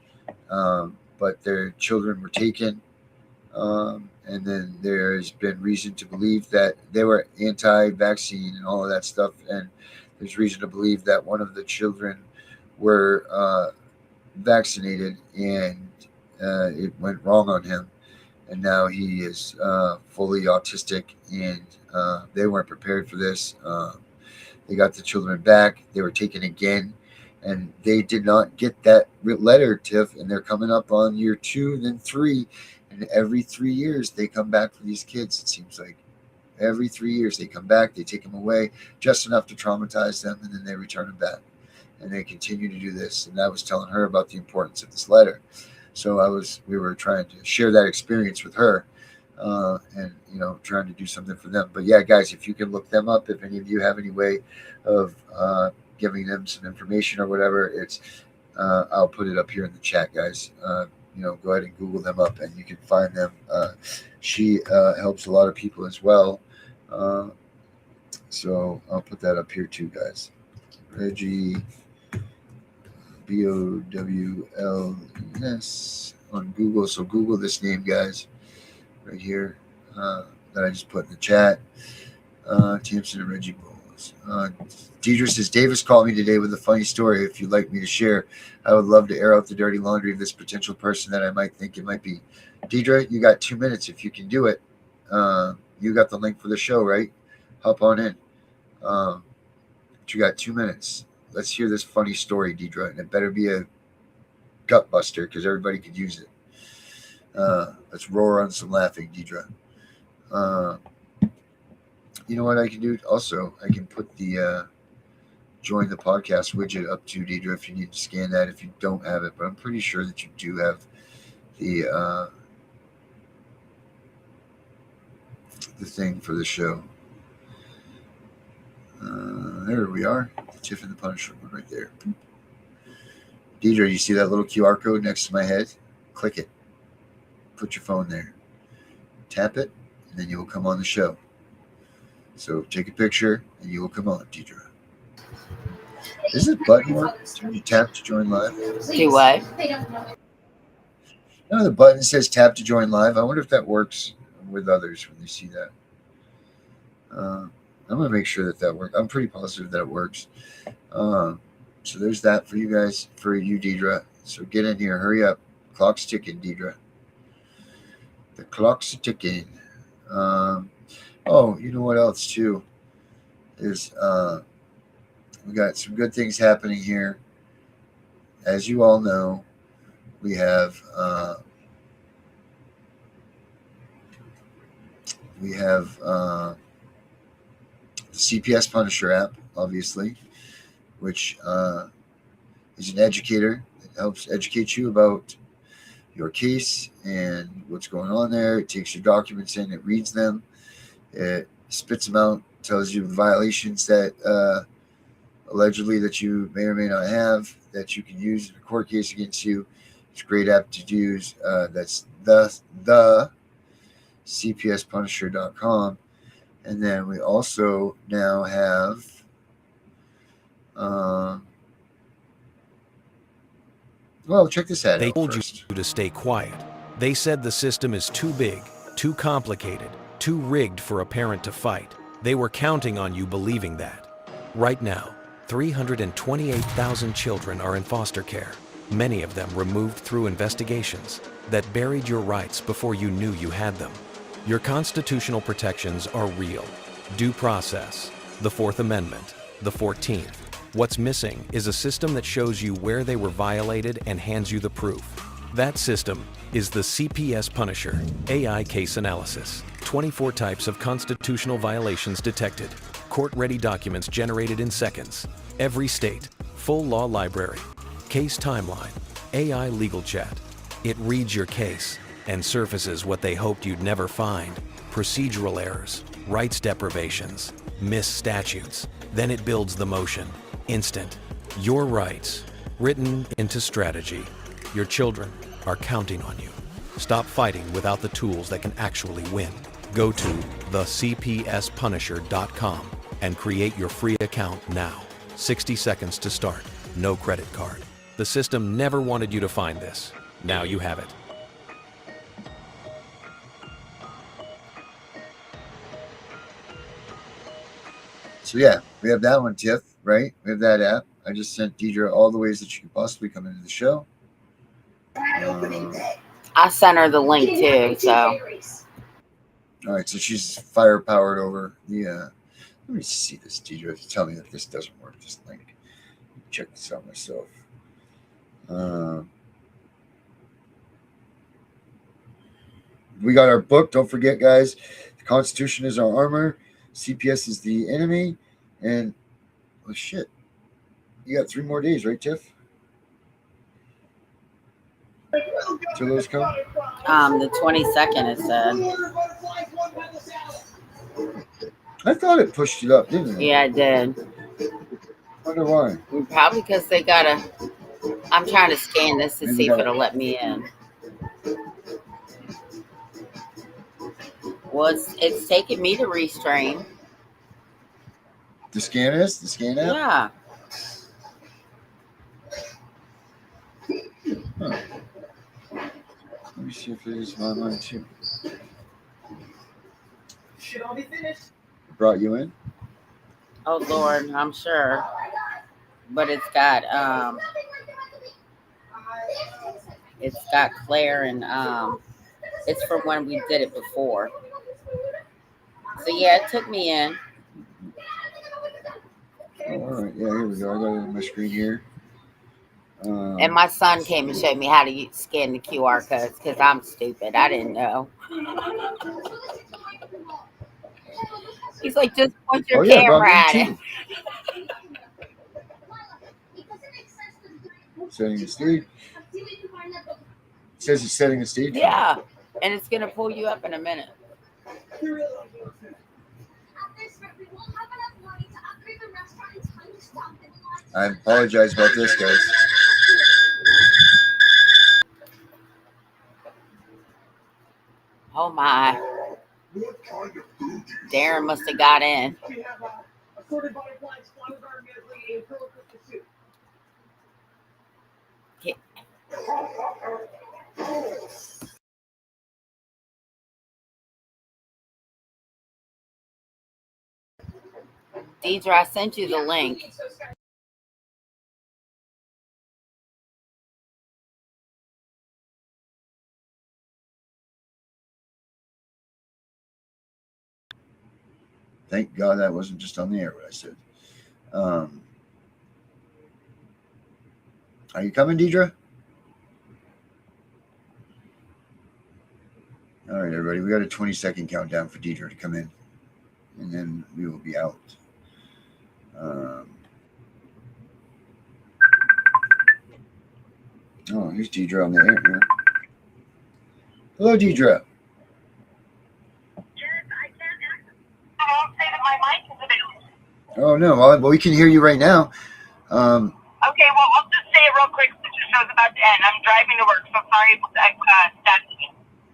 But their children were taken. And then there's been reason to believe that they were anti-vaccine and all of that stuff. And there's reason to believe that one of the children were vaccinated and it went wrong on him. And now he is fully autistic, and they weren't prepared for this. They got the children back. They were taken again, and they did not get that letter, Tiff, and they're coming up on year 2, then 3, and every 3 years they come back for these kids, it seems like. Every 3 years they come back, they take them away just enough to traumatize them, and then they return them back. And they continue to do this. And I was telling her about the importance of this letter. So we were trying to share that experience with her, and trying to do something for them. But yeah, guys, if you can look them up, if any of you have any way of giving them some information or whatever, it's I'll put it up here in the chat, guys. Go ahead and Google them up, and you can find them. She helps a lot of people as well, so I'll put that up here too, guys. Reggie. Bowles on Google. So Google this name, guys, right here that I just put in the chat. Thompson and Reggie Bowles. Deidre says, Davis called me today with a funny story. If you'd like me to share, I would love to air out the dirty laundry of this potential person that I might think it might be. Deidre, you got 2 minutes if you can do it. You got the link for the show, right? Hop on in. But you got 2 minutes. Let's hear this funny story, Deidre, and it better be a gut buster because everybody could use it. Let's roar on some laughing, Deidre. You know what I can do? Also, I can put the join the podcast widget up to Deidre if you need to scan that if you don't have it, but I'm pretty sure that you do have the thing for the show. There we are. Tiff and the Punisher one right there. Deidre, you see that little QR code next to my head? Click it. Put your phone there. Tap it, and then you will come on the show. So take a picture, and you will come on, Deidre. Is it button work? When you tap to join live? Do what? No, the button says tap to join live. I wonder if that works with others when they see that. I'm going to make sure that works. I'm pretty positive that it works. So there's that for you guys, for you, Deidre. So get in here. Hurry up. Clock's ticking, Deidre. The clock's ticking. You know what else, too? Is we got some good things happening here. As you all know, we have the CPS Punisher app obviously, which is an educator that helps educate you about your case and what's going on there. It takes your documents in, it reads them, it spits them out, tells you the violations that allegedly that you may or may not have that you can use in a court case against you. It's a great app to use. That's the CPSPunisher.com. And then we also now have well, check this ad out. They told first. you to stay quiet. They said the system is too big, too complicated, too rigged for a parent to fight. They were counting on you believing that. Right now, 328,000 children are in foster care, many of them removed through investigations that buried your rights before you knew you had them. Your constitutional protections are real. Due process, the Fourth Amendment, the 14th. What's missing is a system that shows you where they were violated and hands you the proof. That system is the CPS Punisher AI case analysis. 24 types of constitutional violations detected. Court-ready documents generated in seconds. Every state. Full law library. Case timeline. AI legal chat. It reads your case and surfaces what they hoped you'd never find. Procedural errors, rights deprivations, missed statutes. Then it builds the motion. Instant. Your rights, written into strategy. Your children are counting on you. Stop fighting without the tools that can actually win. Go to thecpspunisher.com and create your free account now. 60 seconds to start. No credit card. The system never wanted you to find this. Now you have it. So yeah, we have that one, Tiff, right? We have that app. I just sent Deidre all the ways that she could possibly come into the show. I sent her the link too, so. All right, so she's fire-powered over the, let me see this, Deidre. Tell me that this doesn't work, this link. Check this out myself. We got our book. Don't forget, guys, the Constitution is our armor. CPS is the enemy. And, oh, shit. You got 3 more days, right, Tiff? Till those come? The 22nd, it said. I thought it pushed it up, didn't it? Yeah, it did. Wonder why. Probably because they gotta. I'm trying to scan this to see if it'll let me in. Well, it's taking me to restrain. The scan is? The scan app? Yeah. Huh. Let me see if it is online too. Should all be finished. Brought you in? Oh Lord, I'm sure. But it's got Claire and it's from when we did it before. So yeah, it took me in. Oh, all right. Yeah, here we go. I got it on my screen here. And my son came and showed me how to scan the QR codes because I'm stupid. I didn't know. He's like, just point your camera at it. Setting the stage. It says it's setting the stage. Yeah, and it's going to pull you up in a minute. I apologize about this, guys. Oh my. Darren must have got in. Okay. Deidre, I sent you the link. Thank God that wasn't just on the air what I said. Are you coming, Deidre? All right, everybody. We got a 20-second countdown for Deidre to come in, and then we will be out. Oh, here's Deidre on the air. Yeah. Hello, Deidre. Oh, no. Well, we can hear you right now. Okay, well, I'll just say it real quick since the show's about to end. I'm driving to work, so sorry if that's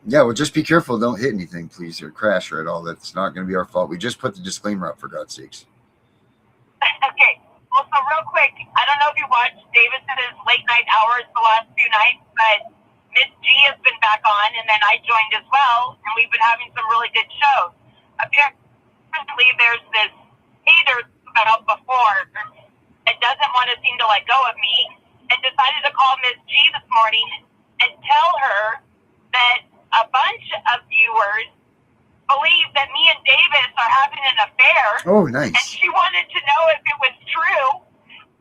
Yeah, well, just be careful. Don't hit anything, please, or crash or at all. That's not going to be our fault. We just put the disclaimer up, for God's sakes. Okay, well, so real quick, I don't know if you watched Davis's late night hours the last few nights, but Miss G has been back on, and then I joined as well, and we've been having some really good shows. Apparently, there's this hater about before that doesn't want to seem to let go of me, and decided to call Miss G this morning and tell her that a bunch of viewers believe that me and Davis are having an affair. Oh, nice. And she wanted to know if it was true.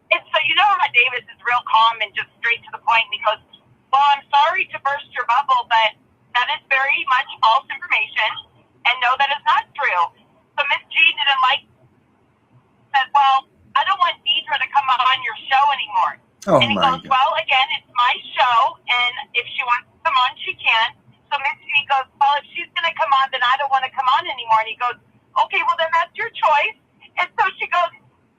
And so you know how Davis is real calm and just straight to the point. And he goes, well, I'm sorry to burst your bubble, but that is very much false information. And no, that is not true. So Miss G didn't said, well, I don't want Deidre to come on your show anymore. Oh, and he my goes, God. well, again, it's my show, and if she wants to come on, she can. So Miss G goes, well, if she's going to come on, then I don't want to come on anymore. And he goes, okay, well, then that's your choice. And so she goes,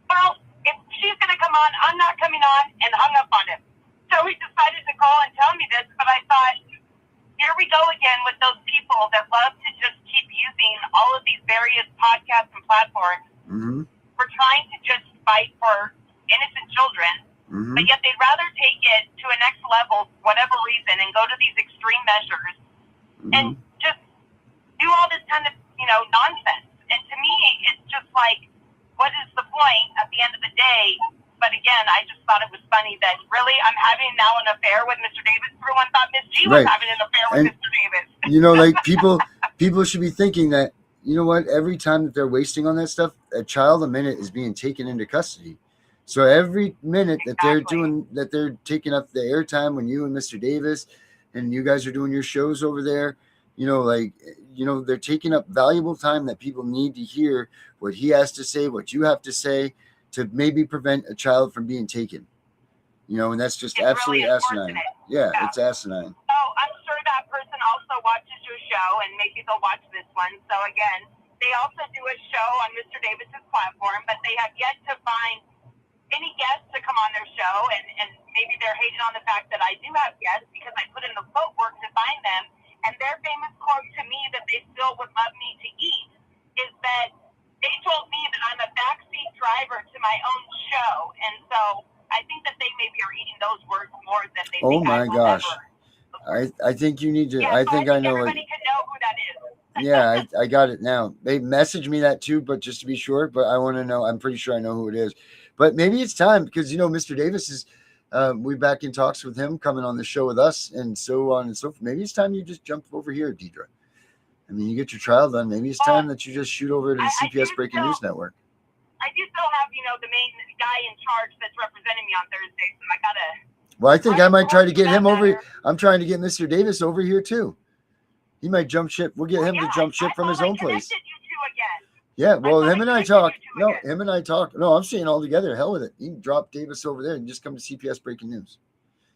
well, if she's going to come on, I'm not coming on, and hung up on him. So he decided to call and tell me this, but I thought, here we go again with those people that love to just keep using all of these various podcasts and platforms. Mm-hmm. We're trying to just fight for innocent children, but yet they'd rather take it to a next level, whatever reason, and go to these extreme measures and just do all this kind of, nonsense. And to me, it's just like, what is the point at the end of the day? But again, I just thought it was funny that really I'm having now an affair with Mr. Davis. Everyone thought Miss G was having an affair with Mr. Davis. Like people should be thinking that, you know what, every time that they're wasting on that stuff, a child a minute is being taken into custody. So every minute that they're taking up the airtime when you and Mr. Davis and you guys are doing your shows over there, they're taking up valuable time that people need to hear what he has to say, what you have to say to maybe prevent a child from being taken. And that's just absolutely really asinine. Yeah, it's asinine. So I'm sure that person also watches your show, and maybe they'll watch this one. So again, they also do a show on Mr. Davis's platform, but they have yet to find any guests to come on their show, and maybe they're hating on the fact that I do have guests because I put in the footwork to find them. And their famous quote to me that they still would love me to eat is that they told me that I'm a backseat driver to my own show. And so I think that they maybe are eating those words more than they think I will ever. I think you need to. Yeah, I think I know it. Everybody can know who that is. Yeah, I got it now. They messaged me that too, but just to be sure. But I want to know. I'm pretty sure I know who it is. But maybe it's time because Mr. Davis is. We're back in talks with him coming on the show with us, and so on and so forth. Maybe it's time you just jump over here, Deidre. I mean, you get your trial done. Maybe it's time that you just shoot over to the CPS Breaking News Network. I do still have, the main guy in charge that's representing me on Thursday, so I gotta. Well, I think I might try to get him over. I'm trying to get Mr. Davis over here too. He might jump ship. We'll get him to jump ship from his own place. You two again. Yeah, well, him and I talk. No, him and I talk. No, I'm saying all together. Hell with it. You can drop Davis over there and just come to CPS Breaking News.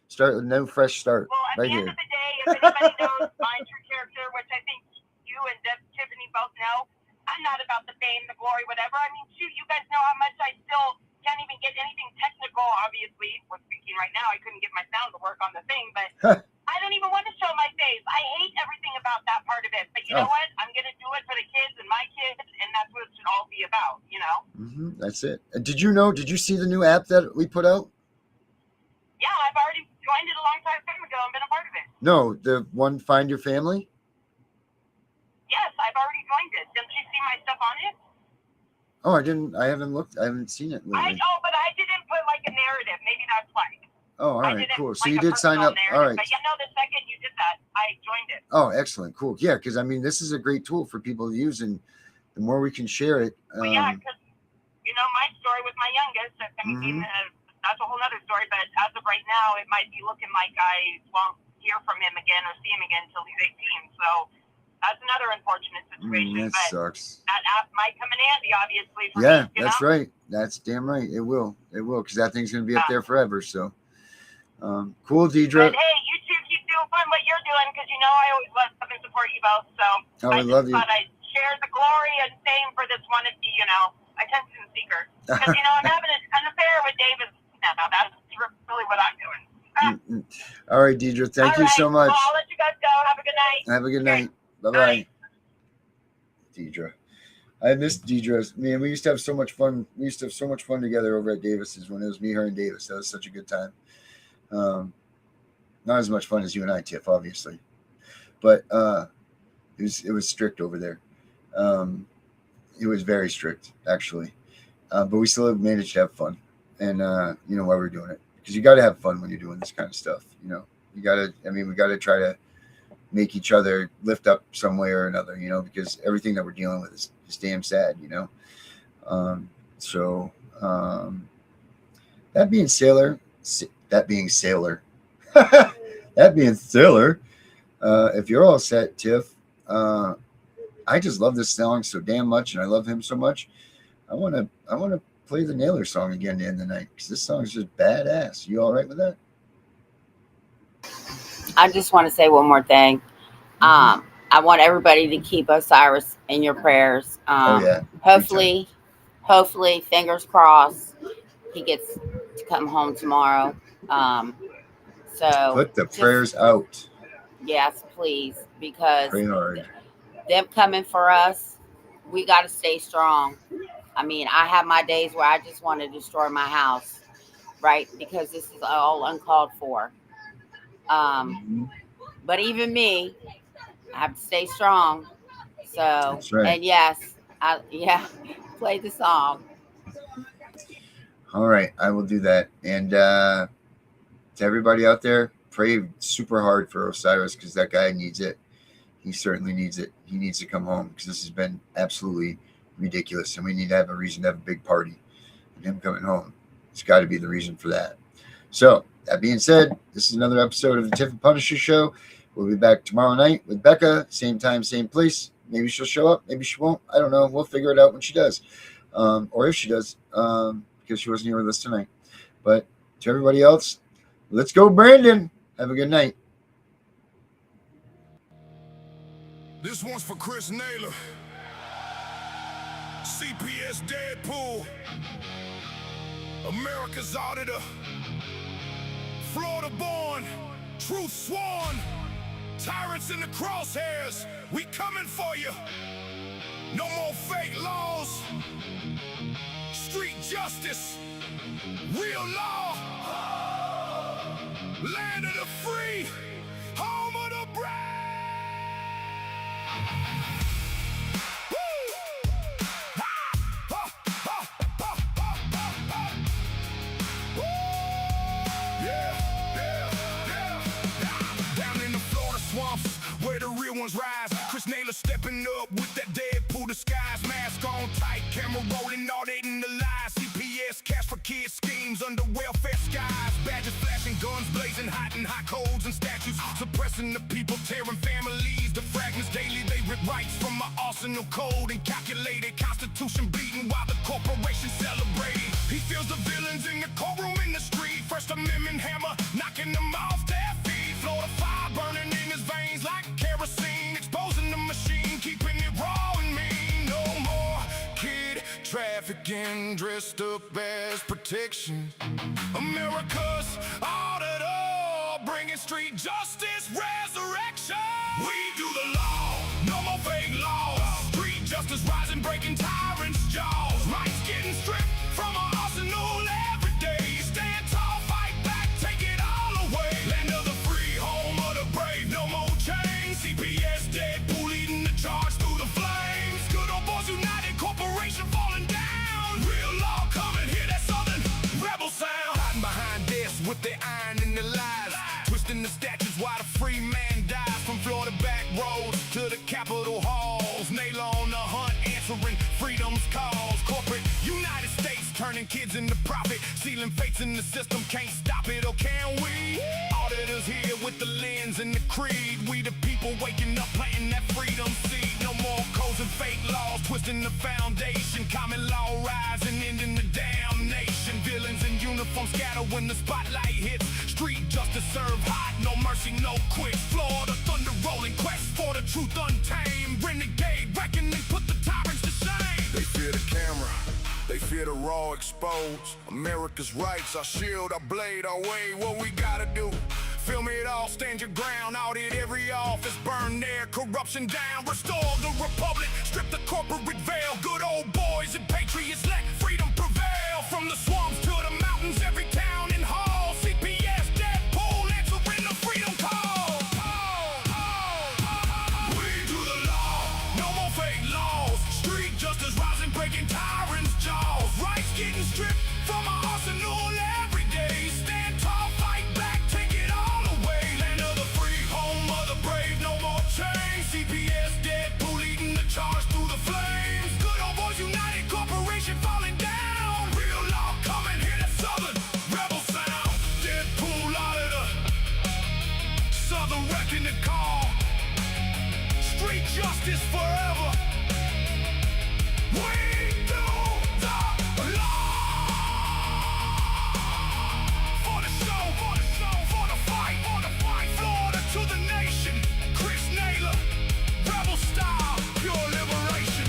Start with no fresh start. Well, at right the here. end of the day, if anybody knows my true character, which I think you and Tiffany both know, I'm not about the fame, the glory, whatever. I mean, shoot, you guys know how much I still can't even get anything technical, obviously. We're speaking right now. I couldn't get my sound to work on the thing, but I don't even want to show my face. I hate everything about that part of it. But you know what? I'm going to do it for the kids and my kids, and that's what it should all be about, That's it. Did you see the new app that we put out? Yeah, I've already joined it a long time ago and been a part of it. No, the one Find Your Family? Yes, I've already joined it. Didn't you see my stuff on it? Oh, I haven't looked. I haven't seen it lately. But I didn't put like a narrative. Maybe that's why. Oh, all right, cool. So you did sign up. All right. But the second you did that, I joined it. Oh, excellent. Cool. Yeah, because I mean, this is a great tool for people to use, and the more we can share it. Well, yeah, because my story with my youngest, that's a whole other story. But as of right now, it might be looking like I won't hear from him again or see him again until he's 18. So that's another unfortunate situation. That sucks. That app might come in handy, obviously. For yeah, me, that's right. That's damn right. It will. It will, because that thing's going to be up there forever. So, cool, Deidre. And hey, you two keep doing what you're doing, because you know I always love and support you both. So I love you. Thought I'd share the glory and fame for this one of the, attention seeker. Because, I'm having an affair with Davis now. That's really what I'm doing. All right, Deidre. Thank you so much. Well, I'll let you guys go. Have a good night. Have a good night. Bye-bye. Deidre. I miss Deidre. Man, we used to have so much fun. We used to have so much fun together over at Davis's when it was me, her, and Davis. That was such a good time. Not as much fun as you and I, Tiff, obviously. But it was strict over there. It was very strict, actually. But we still managed to have fun. And you know why we're doing it. Because you got to have fun when you're doing this kind of stuff. We got to try to make each other lift up some way or another, because everything that we're dealing with is damn sad, that being Sailor, if you're all set, Tiff, I just love this song so damn much, and I love him so much. I want to play the Naylor song again to end the night, because this song is just badass. You all right with that? I just want to say one more thing. I want everybody to keep Osiris in your prayers. Hopefully, fingers crossed, he gets to come home tomorrow. So put the prayers out. Yes, please, because pray hard. Them coming for us, we got to stay strong. I mean, I have my days where I just want to destroy my house, right? Because this is all uncalled for. But even me, I have to stay strong. So, that's right. And yes, play the song. All right, I will do that. And to everybody out there, pray super hard for Osiris, because that guy needs it. He certainly needs it. He needs to come home, because this has been absolutely ridiculous, and we need to have a reason to have a big party. And him coming home, it's got to be the reason for that. So, that being said, this is another episode of the Tiffany Punisher Show. We'll be back tomorrow night with Becca, same time, same place. Maybe she'll show up, maybe she won't. I don't know. We'll figure it out when she does, or if she does, because she wasn't here with us tonight. But to everybody else, let's go, Brandon. Have a good night. This one's for Chris Naylor, CPS Deadpool, America's Auditor, Florida born, truth sworn, tyrants in the crosshairs, we coming for you. No more fake laws, street justice, real law, land of the free, home of the brave. Where the real ones rise, Chris Naylor stepping up with that Deadpool disguise, mask on tight, camera rolling, auditing the lies. CPS cash for kids, schemes under welfare skies, badges flashing, guns blazing, hot and hot codes and statues, suppressing the people, tearing families to fragments daily. They rip rights from my arsenal code and calculated constitution bleeding while the corporation celebrating. He feels the villains in the courtroom, in the street, First Amendment hammer knocking them off their feet. Florida fire burning in his veins like kerosene, exposing the machine, keeping it raw and mean. No more kid trafficking dressed up as protection. America's auditor, bringing street justice resurrection. We do the law, no more fake laws. Street justice rising, breaking tyrants' jaws. Rights getting stripped from our arsenal every day. Stand tall, fight back, take it all away. Land of the free, home of the brave, no more chains. CPS Deadpool leading the charge through the flames. Good old boys united, corporation falling down. Real law coming, hear that southern rebel sound. Hiding behind desks with their iron in their lives, twisting the statutes while the free man dies. From Florida back roads to the Capitol halls, Naylor on the hunt, answering freedom's cause. Corporate United States turning kids into profit, sealing fates in the system, can't stop it, or can we? Auditors here with the lens and the creed. We the people waking up, planting that freedom seed. No more codes and fake laws, twist was in the foundation. Common law rising, ending the damnation. Villains in uniform scatter when the spotlight hits. Street justice serve hot, no mercy, no quit. Florida thunder rolling, quest for the truth untamed. Renegade reckoning, put the tyrants to shame. They fear the camera, they fear the raw exposed. America's rights, our shield, our blade, our way. What we gotta do? Film it all, stand your ground, audit every office, burn their corruption down, restore the republic, strip the corporate veil, good old boys and patriots, let freedom prevail. From the swamps to the mountains, every town and hall, CPS, Deadpool, answering the freedom call. We do the law, no more fake laws, street justice rising, breaking tyrants' jaws, rights getting stripped from our arsenal every day. Stand tall, fight back, take it all away. Land of the free, home of the brave, no more change. CPS, Deadpool leading the charge through the flames. Good old boys united, corporation falling down. Real law coming, hear that southern rebel sound. Deadpool out of the southern wrecking the call. Street justice forever. We do the law. For the show, for the show, for the fight, for the fight. Florida to the nation. Chris Naylor, rebel style, pure liberation.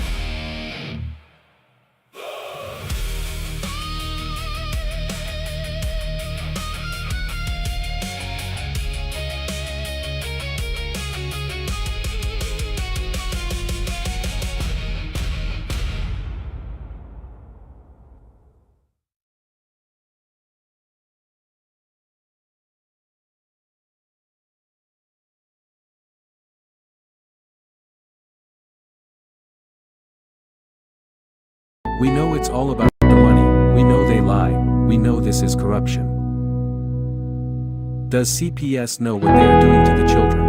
We know it's all about the money, we know they lie, we know this is corruption. Does CPS know what they are doing to the children?